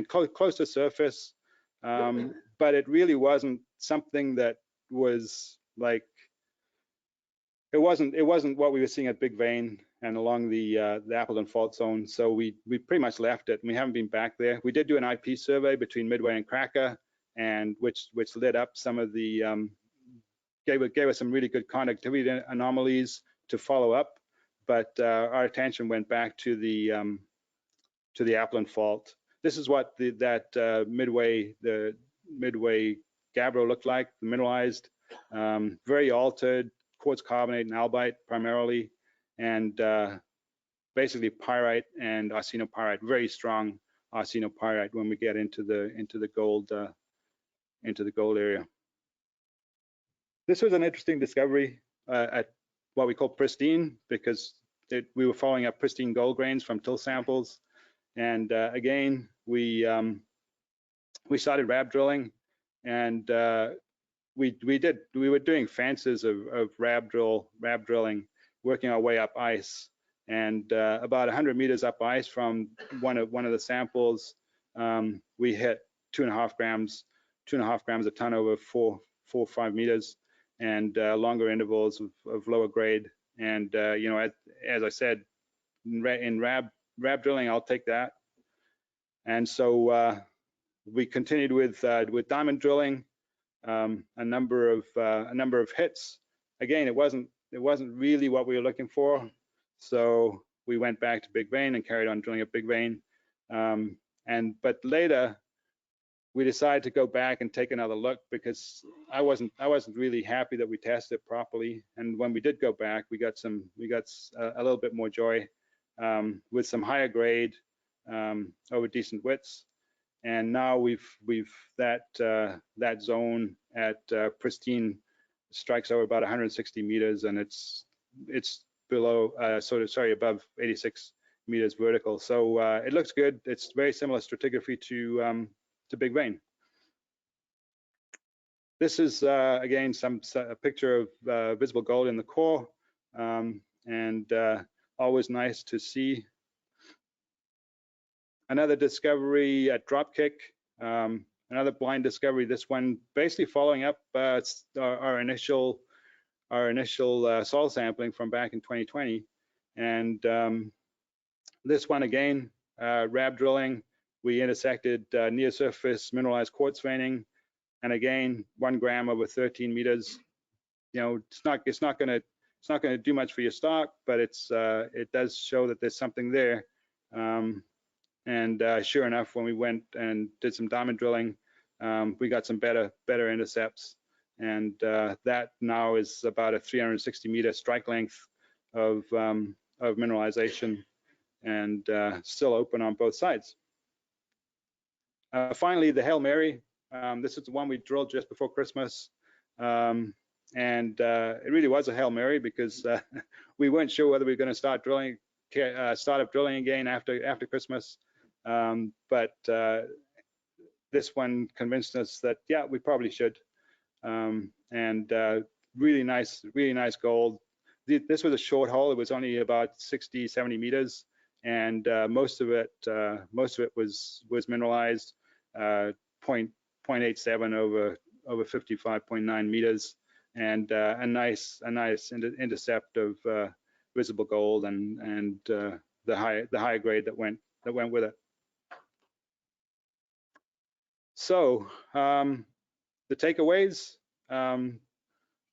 close to surface. But it really wasn't something that was like, it wasn't what we were seeing at Big Vein and along the Appleton Fault Zone. So we pretty much left it, and we haven't been back there. We did do an IP survey between Midway and Cracker, and which lit up some of the gave us some really good conductivity anomalies to follow up. But our attention went back to the Appleton Fault. This is what the Midway gabbro looked like, mineralized, very altered, quartz carbonate and albite primarily, and basically pyrite and arsenopyrite, very strong arsenopyrite when we get into the gold area. This was an interesting discovery at what we call pristine, because we were following up pristine gold grains from till samples, and again we started RAB drilling, and we were doing fences of RAB drilling, working our way up ice, and about 100 meters up ice from one of the samples, we hit 2.5 grams a ton over 4 or 5 meters, and longer intervals of lower grade. And you know, as I said, in RAB drilling, I'll take that. And so we continued with diamond drilling, a number of hits. Again, it wasn't really what we were looking for, so we went back to Big Vein and carried on drilling at Big Vein. But later we decided to go back and take another look, because I wasn't really happy that we tested it properly. And when we did go back, we got a little bit more joy with some higher grade over decent widths. And now we've that zone at pristine strikes over about 160 meters, and it's below above 86 meters vertical. So it looks good. It's very similar stratigraphy to Big Vein. This is again a picture of visible gold in the core, and always nice to see. Another discovery at Dropkick, another blind discovery. This one basically following up our initial soil sampling from back in 2020, and this one again, RAB drilling. We intersected near surface mineralized quartz veining, and again 1 gram over 13 meters. You know, it's not going to do much for your stock, but it does show that there's something there. And sure enough, when we went and did some diamond drilling, we got some better intercepts, and that now is about a 360 meter strike length of mineralization, and still open on both sides. Finally, the Hail Mary. This is the one we drilled just before Christmas, and it really was a Hail Mary, because we weren't sure whether we were going to start up drilling again after Christmas. But this one convinced us that, yeah, we probably should. And really nice gold. This was a short hole. It was only about 60, 70 meters, and most of it was mineralized, 0.87 over 55.9 meters, and a nice intercept of visible gold, and the higher grade that went with it. So the takeaways,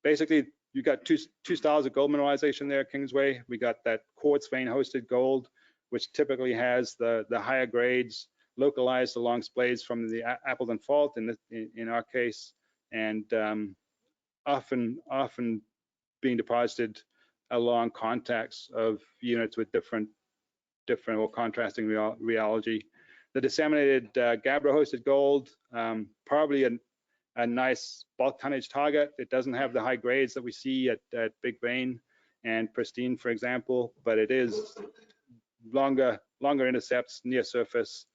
basically you got two styles of gold mineralization there at Kingsway. We got that quartz vein hosted gold, which typically has the higher grades localized along splays from the Appleton Fault in our case, and often being deposited along contacts of units with different or contrasting rheology. The disseminated gabbro-hosted gold, probably a nice bulk tonnage target. It doesn't have the high grades that we see at Big Vein and Pristine, for example, but it is longer intercepts near surface.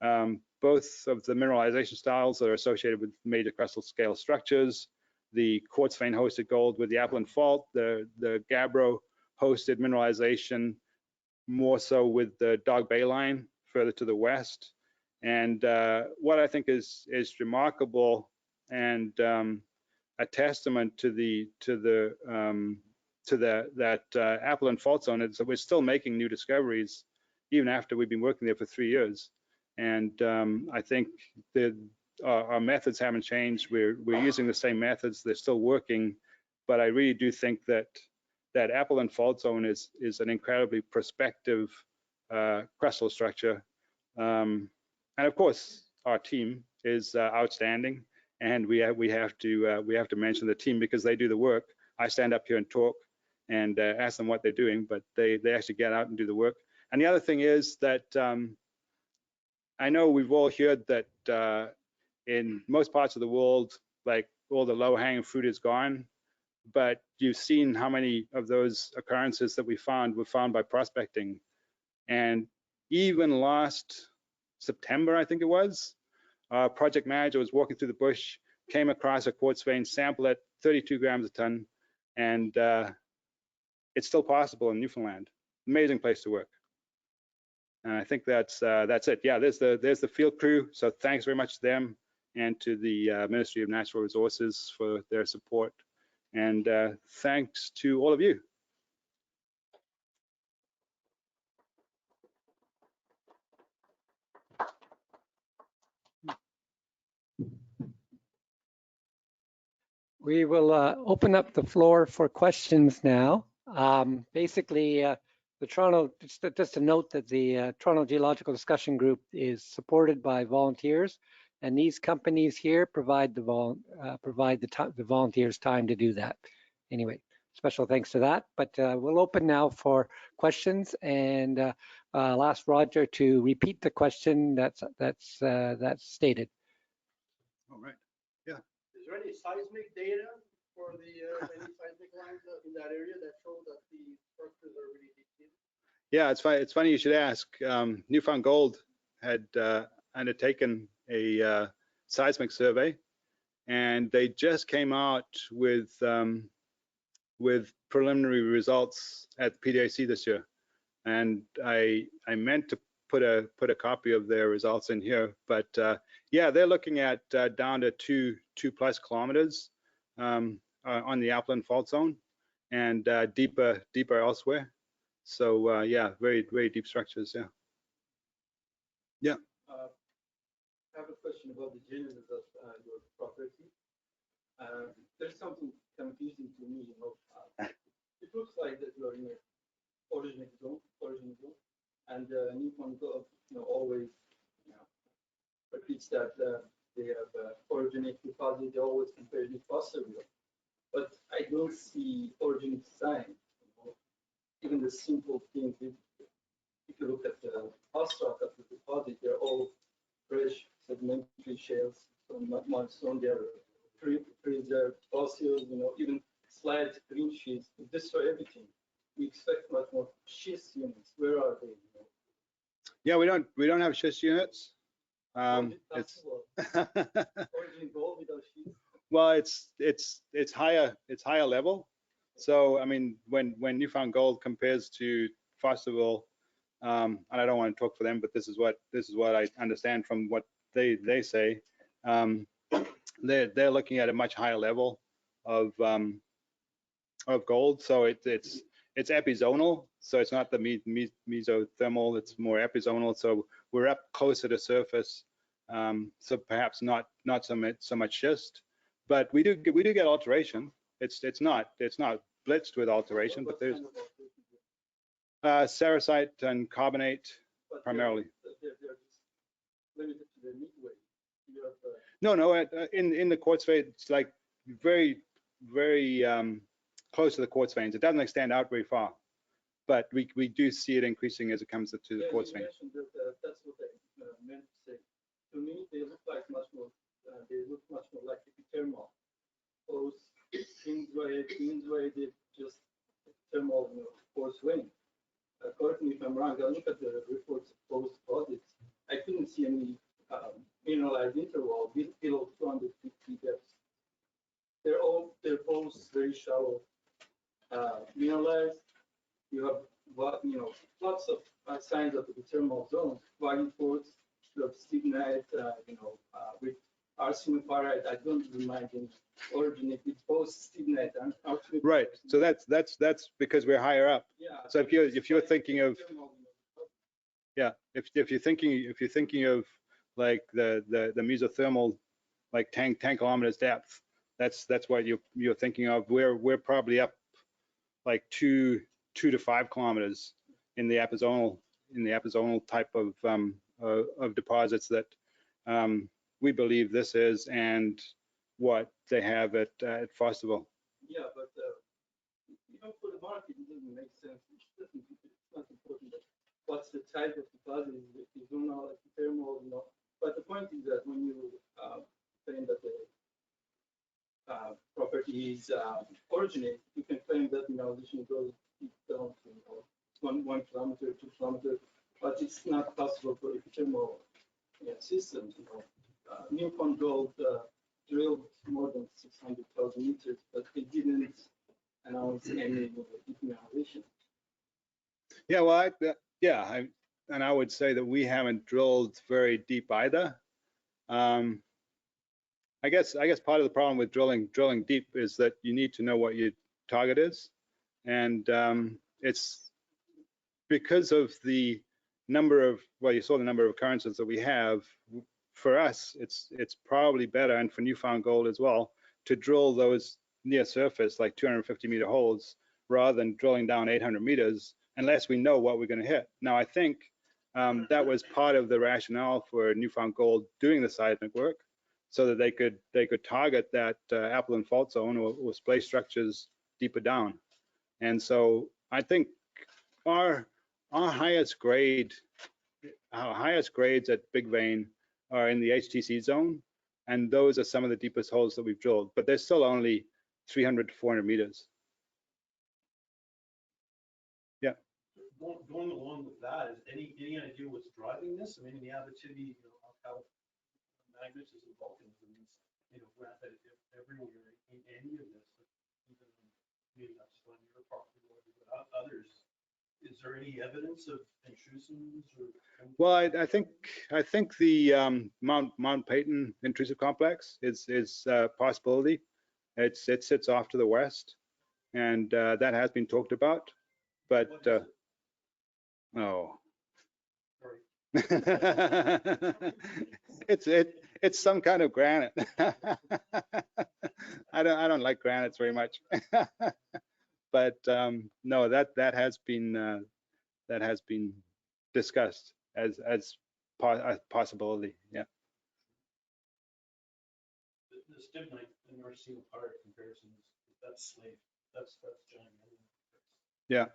Both of the mineralization styles are associated with major crustal scale structures. The quartz vein hosted gold with the Appleton Fault, the gabbro hosted mineralization more so with the Dog Bay line further to the west. And what I think is remarkable and a testament to that Appleton Fault Zone is that we're still making new discoveries even after we've been working there for 3 years. And I think our methods haven't changed. We're using the same methods. They're still working, but I really do think that Appleton Fault Zone is an incredibly prospective crustal structure. And of course, our team is outstanding, and we have to mention the team because they do the work. I stand up here and talk and ask them what they're doing, but they actually get out and do the work. And the other thing is that I know we've all heard that in most parts of the world, like all the low-hanging fruit is gone, but you've seen how many of those occurrences that we found were found by prospecting. And even last September, I think it was, our project manager was walking through the bush, came across a quartz vein sample at 32 grams a ton, and it's still possible in Newfoundland. Amazing place to work. And I think that's it. Yeah, there's the field crew. So thanks very much to them and to the Ministry of Natural Resources for their support. And thanks to all of you. We will open up the floor for questions now. Basically, the Toronto, just to note that the Toronto Geological Discussion Group is supported by volunteers, and these companies here provide the volunteers time to do that. Anyway, special thanks to that. But we'll open now for questions, and I'll ask Roger to repeat the question that's stated. All right. Is there any seismic data for the any seismic lines in that area that show that the structures are really deep? Yeah, it's funny you should ask. Newfound Gold had undertaken a seismic survey, and they just came out with preliminary results at PDAC this year. And I meant to put a copy of their results in here, but yeah, they're looking at down to 2+ kilometers on the Appleton Fault Zone, and deeper elsewhere. So yeah, very deep structures. Yeah. Yeah. I have a question about the genesis of your property. There's something confusing to me. It looks like that you're in an orogenic zone, and Newfound Gold, always repeats that they have orogenic deposit. They always compare it with fossil real, but I don't see orogenic sign. Even the simple things. If you look at the construct of the deposit, they're all fresh sedimentary shales, so not mudstone. They're preserved fossils. Even slight green sheets to destroy everything. We expect much more schist units. Where are they? Yeah, we don't have schist units. It's gold without schist. Well, it's higher level. So I mean, when Newfound Gold compares to Fosterville, and I don't want to talk for them, but this is what I understand from what they say. They're looking at a much higher level of gold. So it's epizonal. So it's not the mesothermal. It's more epizonal. So we're up closer to surface. So perhaps not so much schist, but we do get alteration. It's not blitzed with alteration, but there's sericite and carbonate primarily. They're limited to the midway. No. In the quartz vein, it's like very close to the quartz veins. It doesn't extend out very far, but we do see it increasing as it comes to the quartz you veins. mentioned that, that's what I meant to say. To me, they look like much more. They look much more like epithermal. Those Kingsway did just thermal, quartz vein. Correct me if I'm wrong. I look at the reports of both deposits. I couldn't see any mineralized interval below 250 depths. They're both very shallow mineralized. You have lots of signs of the thermal zone. Valley quartz, you have stibnite, with arsenopyrite. I don't remind any origin. It's both stibnite and arsenopyrite. Right. So that's because we're higher up. Yeah. So if you're thinking of if you're thinking of like the mesothermal, like 10 kilometers depth, that's what you're thinking of. We're probably up like 2 to 5 kilometers in the epizonal type of deposits that we believe this is, and what they have at Fosterville. Yeah, but for the market, it doesn't make sense. It's not important. But what's the type of deposit? Is it zonal, epithermal, But the point is that when you claim that the property is originate, you can claim that mineralization goes down to 1 kilometer, 2 kilometers, but it's not possible for epithermal systems. Newfound Gold drilled more than 600,000 meters, but it didn't announce any deep mineralization. Yeah, well, and I would say that we haven't drilled very deep either. I guess part of the problem with drilling deep is that you need to know what your target is, and it's because of the number of, well, you saw the number of occurrences that we have. For us, it's probably better, and for Newfound Gold as well, to drill those near surface, like 250-meter holes, rather than drilling down 800 meters, unless we know what we're going to hit. Now, I think that was part of the rationale for Newfound Gold doing the seismic work, so that they could target that Appleton Fault Zone or splay structures deeper down. And so I think our highest grades at Big Vein are in the HTC zone, and those are some of the deepest holes that we've drilled, but they're still only 300 to 400 meters. Yeah. Going along with that, is any idea what's driving this? I mean, the activity of how magnets and volcanism is, rampant everywhere in any of this, even maybe not just on your property, but others. Is there any evidence of intrusions? Well, I think the Mount Peyton intrusive complex is a possibility. It sits off to the west, and that has been talked about. But oh, it's some kind of granite. I don't like granites very much. But no, that has been discussed as a possibility. Yeah. The stibnite and North Sea Pirate comparisons, that's slave. That's giant. Yeah.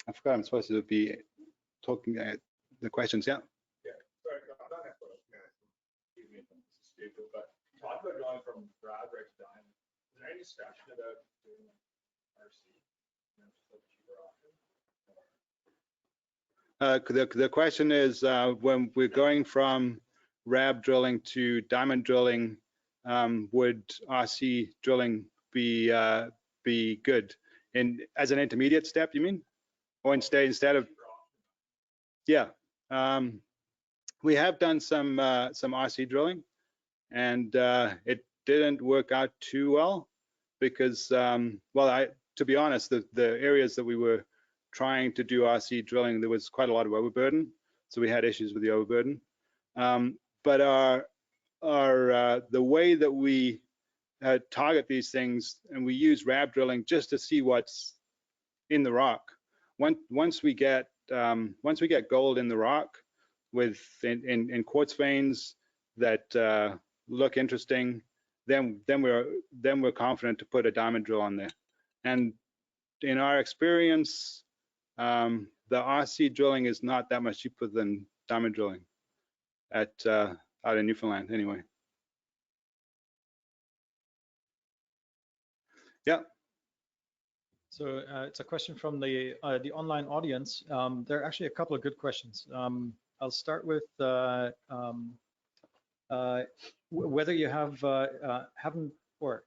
I forgot I'm supposed to be talking at the questions. Yeah. Yeah. Sorry, I'm not asking what I'm asking. Excuse me if I'm stupid, but talk about going from Bradbury to Diamond. Is there any discussion about doing RC? The question is when we're going from RAB drilling to diamond drilling, would RC drilling be good? And as an intermediate step, you mean? Or instead of? Yeah, we have done some RC drilling, and it didn't work out too well because, well, to be honest, the areas that we were trying to do RC drilling, there was quite a lot of overburden, so we had issues with the overburden. But the way that we target these things, and we use RAB drilling just to see what's in the rock. Once we get gold in the rock in quartz veins that look interesting, then we're confident to put a diamond drill on there. And in our experience, the RC drilling is not that much cheaper than diamond drilling out in Newfoundland anyway. Yeah. So it's a question from the online audience. There are actually a couple of good questions. I'll start with whether you haven't, or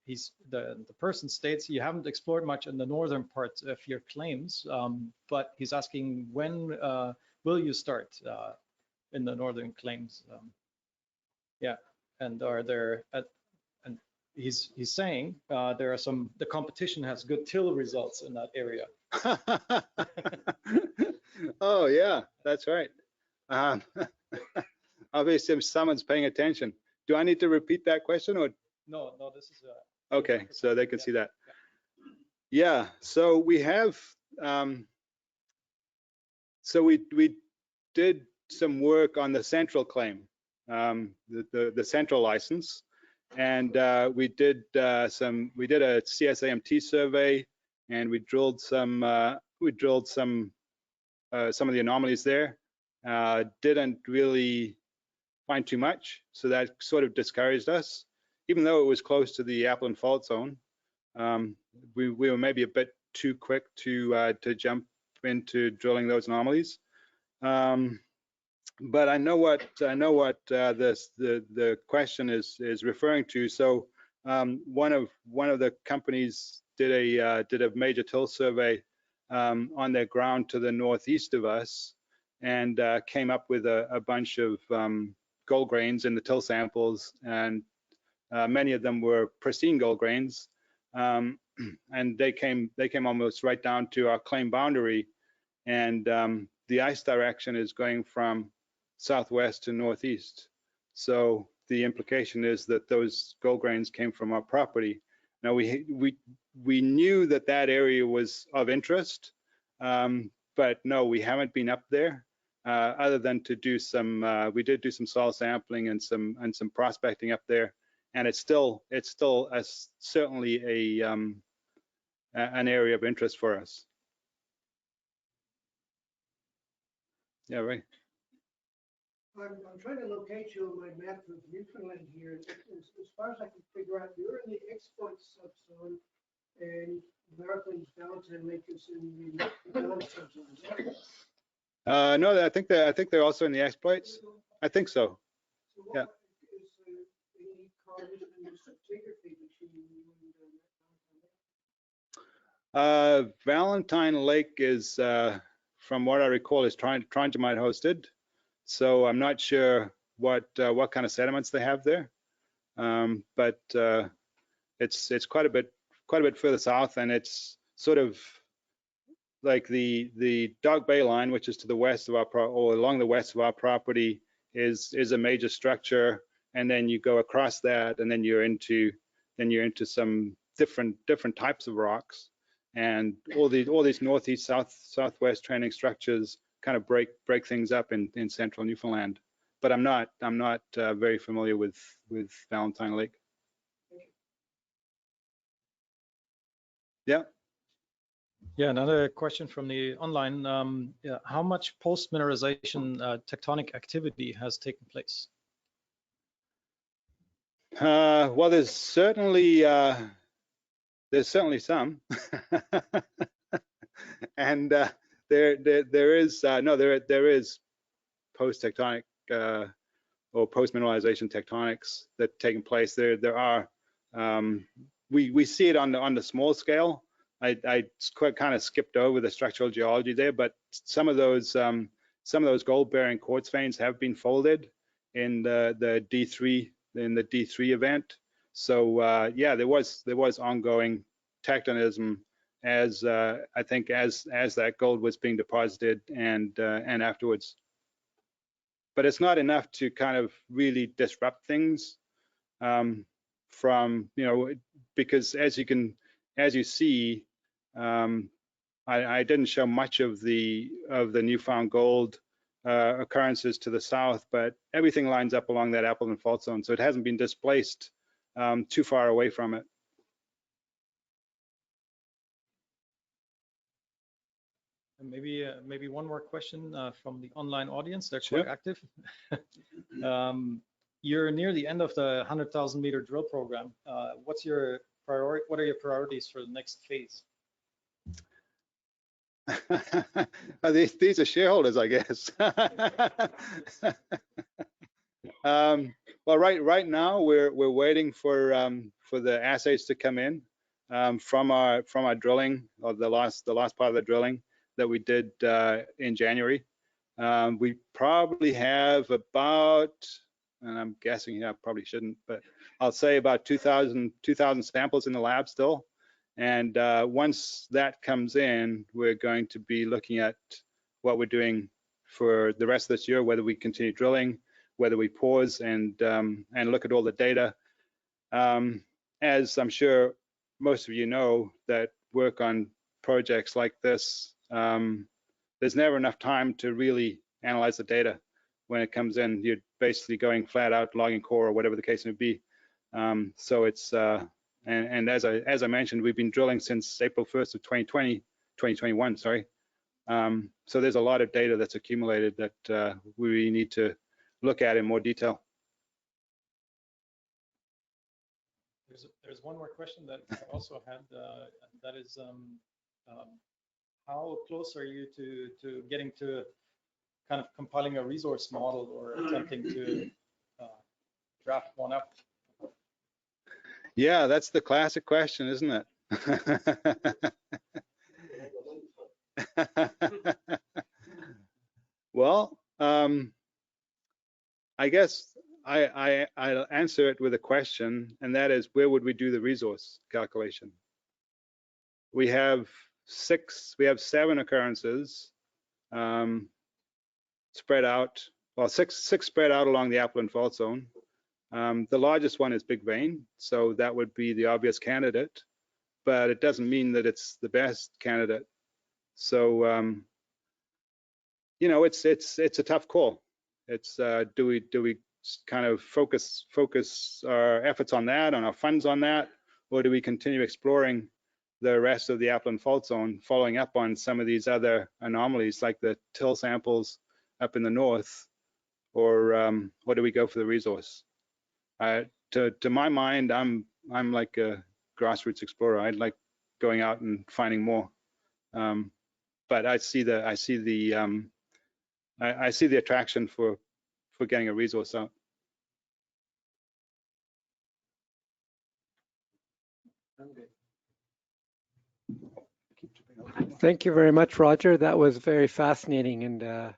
the person states you haven't explored much in the northern part of your claims, but he's asking when will you start in the northern claims? Yeah, and are there and he's saying there are some, the competition has good till results in that area. Oh yeah, that's right. Obviously someone's paying attention. Do I need to repeat that question, or? No, this is okay, so they can yeah. see that. Yeah, so we have so we did some work on the central claim, the central license, and we did a CSAMT survey, and we drilled some of the anomalies there. Didn't really find too much, so that sort of discouraged us. Even though it was close to the Appleton Fault Zone, we were maybe a bit too quick to jump into drilling those anomalies. But I know what the question is referring to. So one of the companies did a major till survey on their ground to the northeast of us, and came up with a bunch of gold grains in the till samples, and many of them were pristine gold grains, and they came almost right down to our claim boundary, and the ice direction is going from southwest to northeast. So the implication is that those gold grains came from our property. Now we knew that area was of interest, but no, we haven't been up there other than to do some. We did do some soil sampling and some prospecting up there, and it's still certainly an area of interest for us. Yeah, right. I'm trying to locate you on my map of Newfoundland here. As far as I can figure out, you're in the exploit subzone, and Marathon's Valentine Lake is in the non subzone. No, I think they're also in the exploits. I think so. So Yeah. Is there any correlation in the stratigraphy between you and Valentine Lake is, from what I recall, is trondhjemite hosted. So I'm not sure what kind of sediments they have there, but it's quite a bit further south, and it's sort of like the Dog Bay line, which is to the west of or along the west of our property, is a major structure, and then you go across that, and then you're into some different types of rocks, and all these northeast southwest trending structures kind of break things up in central Newfoundland. But I'm not very familiar with Valentine Lake. Yeah. Yeah, another question from the online. How much post-mineralization tectonic activity has taken place? Well, there's certainly some, and there is post-tectonic or post-mineralization tectonics that are taking place. There are. We see it on the small scale. I kind of skipped over the structural geology there, but some of those gold-bearing quartz veins have been folded in the D3 event. So yeah, there was ongoing tectonism as I think as that gold was being deposited and afterwards. But it's not enough to kind of really disrupt things from, because as you see, I didn't show much of the newfound gold occurrences to the south, but everything lines up along that Appleton Fault Zone, so it hasn't been displaced too far away from it. And maybe one more question from the online audience. They're Sure. quite active. You're near the end of the 100,000 meter drill program. What are your priorities for the next phase? These are shareholders, I guess. Well, right now we're waiting for the assays to come in from our drilling, or the last part of the drilling that we did in January. We probably have about, and I'm guessing here, I probably shouldn't, but I'll say about 2,000 samples in the lab still. And once that comes in, we're going to be looking at what we're doing for the rest of this year, whether we continue drilling, whether we pause and look at all the data. As I'm sure most of you know that work on projects like this, there's never enough time to really analyze the data. When it comes in, you're basically going flat out logging core or whatever the case may be. So it's and as I mentioned, we've been drilling since April 1st of 2021, sorry. So there's a lot of data that's accumulated that we really need to look at in more detail. There's one more question that I also had. That is, how close are you to getting to kind of compiling a resource model or attempting to draft one up? Yeah, that's the classic question, isn't it? Well, I guess I'll answer it with a question, and that is, where would we do the resource calculation? We have 7 occurrences spread out, well, six spread out along the Appleton Fault Zone. The largest one is Big Vein, so that would be the obvious candidate, but it doesn't mean that it's the best candidate. So, you know, it's a tough call. It's do we kind of focus our efforts on that, on our funds on that, or do we continue exploring the rest of the Appleton Fault Zone, following up on some of these other anomalies like the till samples up in the north, or do we go for the resource? To my mind, I'm like a grassroots explorer. I'd like going out and finding more, but I see the attraction for getting a resource out. Thank you very much, Roger. That was very fascinating. And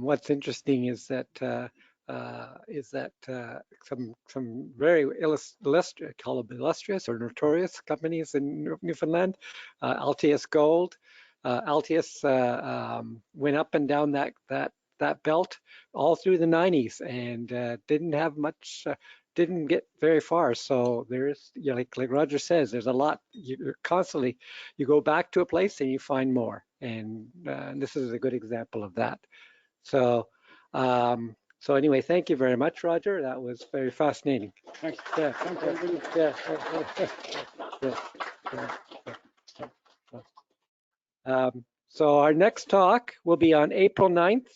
what's interesting is that some very illustrious or notorious companies in Newfoundland, LTS Gold, LTS went up and down that belt all through the 90s and didn't have much. Didn't get very far. So there's, you know, like Roger says, there's a lot. You constantly, you go back to a place and you find more, and this is a good example of that. So, so anyway, thank you very much, Roger. That was very fascinating. Thanks. Yeah. So our next talk will be on April 9th,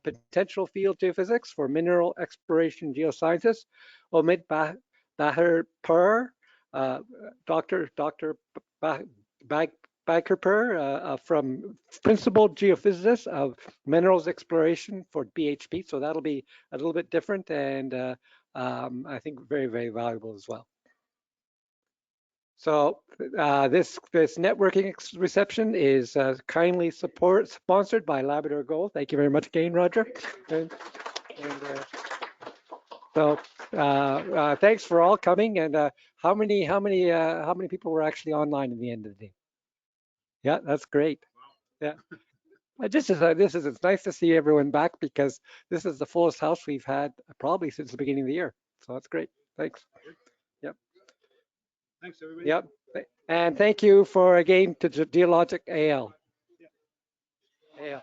potential field geophysics for mineral exploration geosciences. Omid Bahir Pur, Dr. Bakerpur from Principal Geophysicist of Minerals Exploration for BHP. So that'll be a little bit different and I think very, very valuable as well. So this networking reception is kindly sponsored by Labrador Gold. Thank you very much again, Roger. So thanks for all coming. And how many people were actually online in the end of the day? Yeah, that's great. Yeah. It's nice to see everyone back because this is the fullest house we've had probably since the beginning of the year. So that's great. Thanks. Yep. Thanks, everybody. Yep. And thank you for again to Geologic AL. Yeah.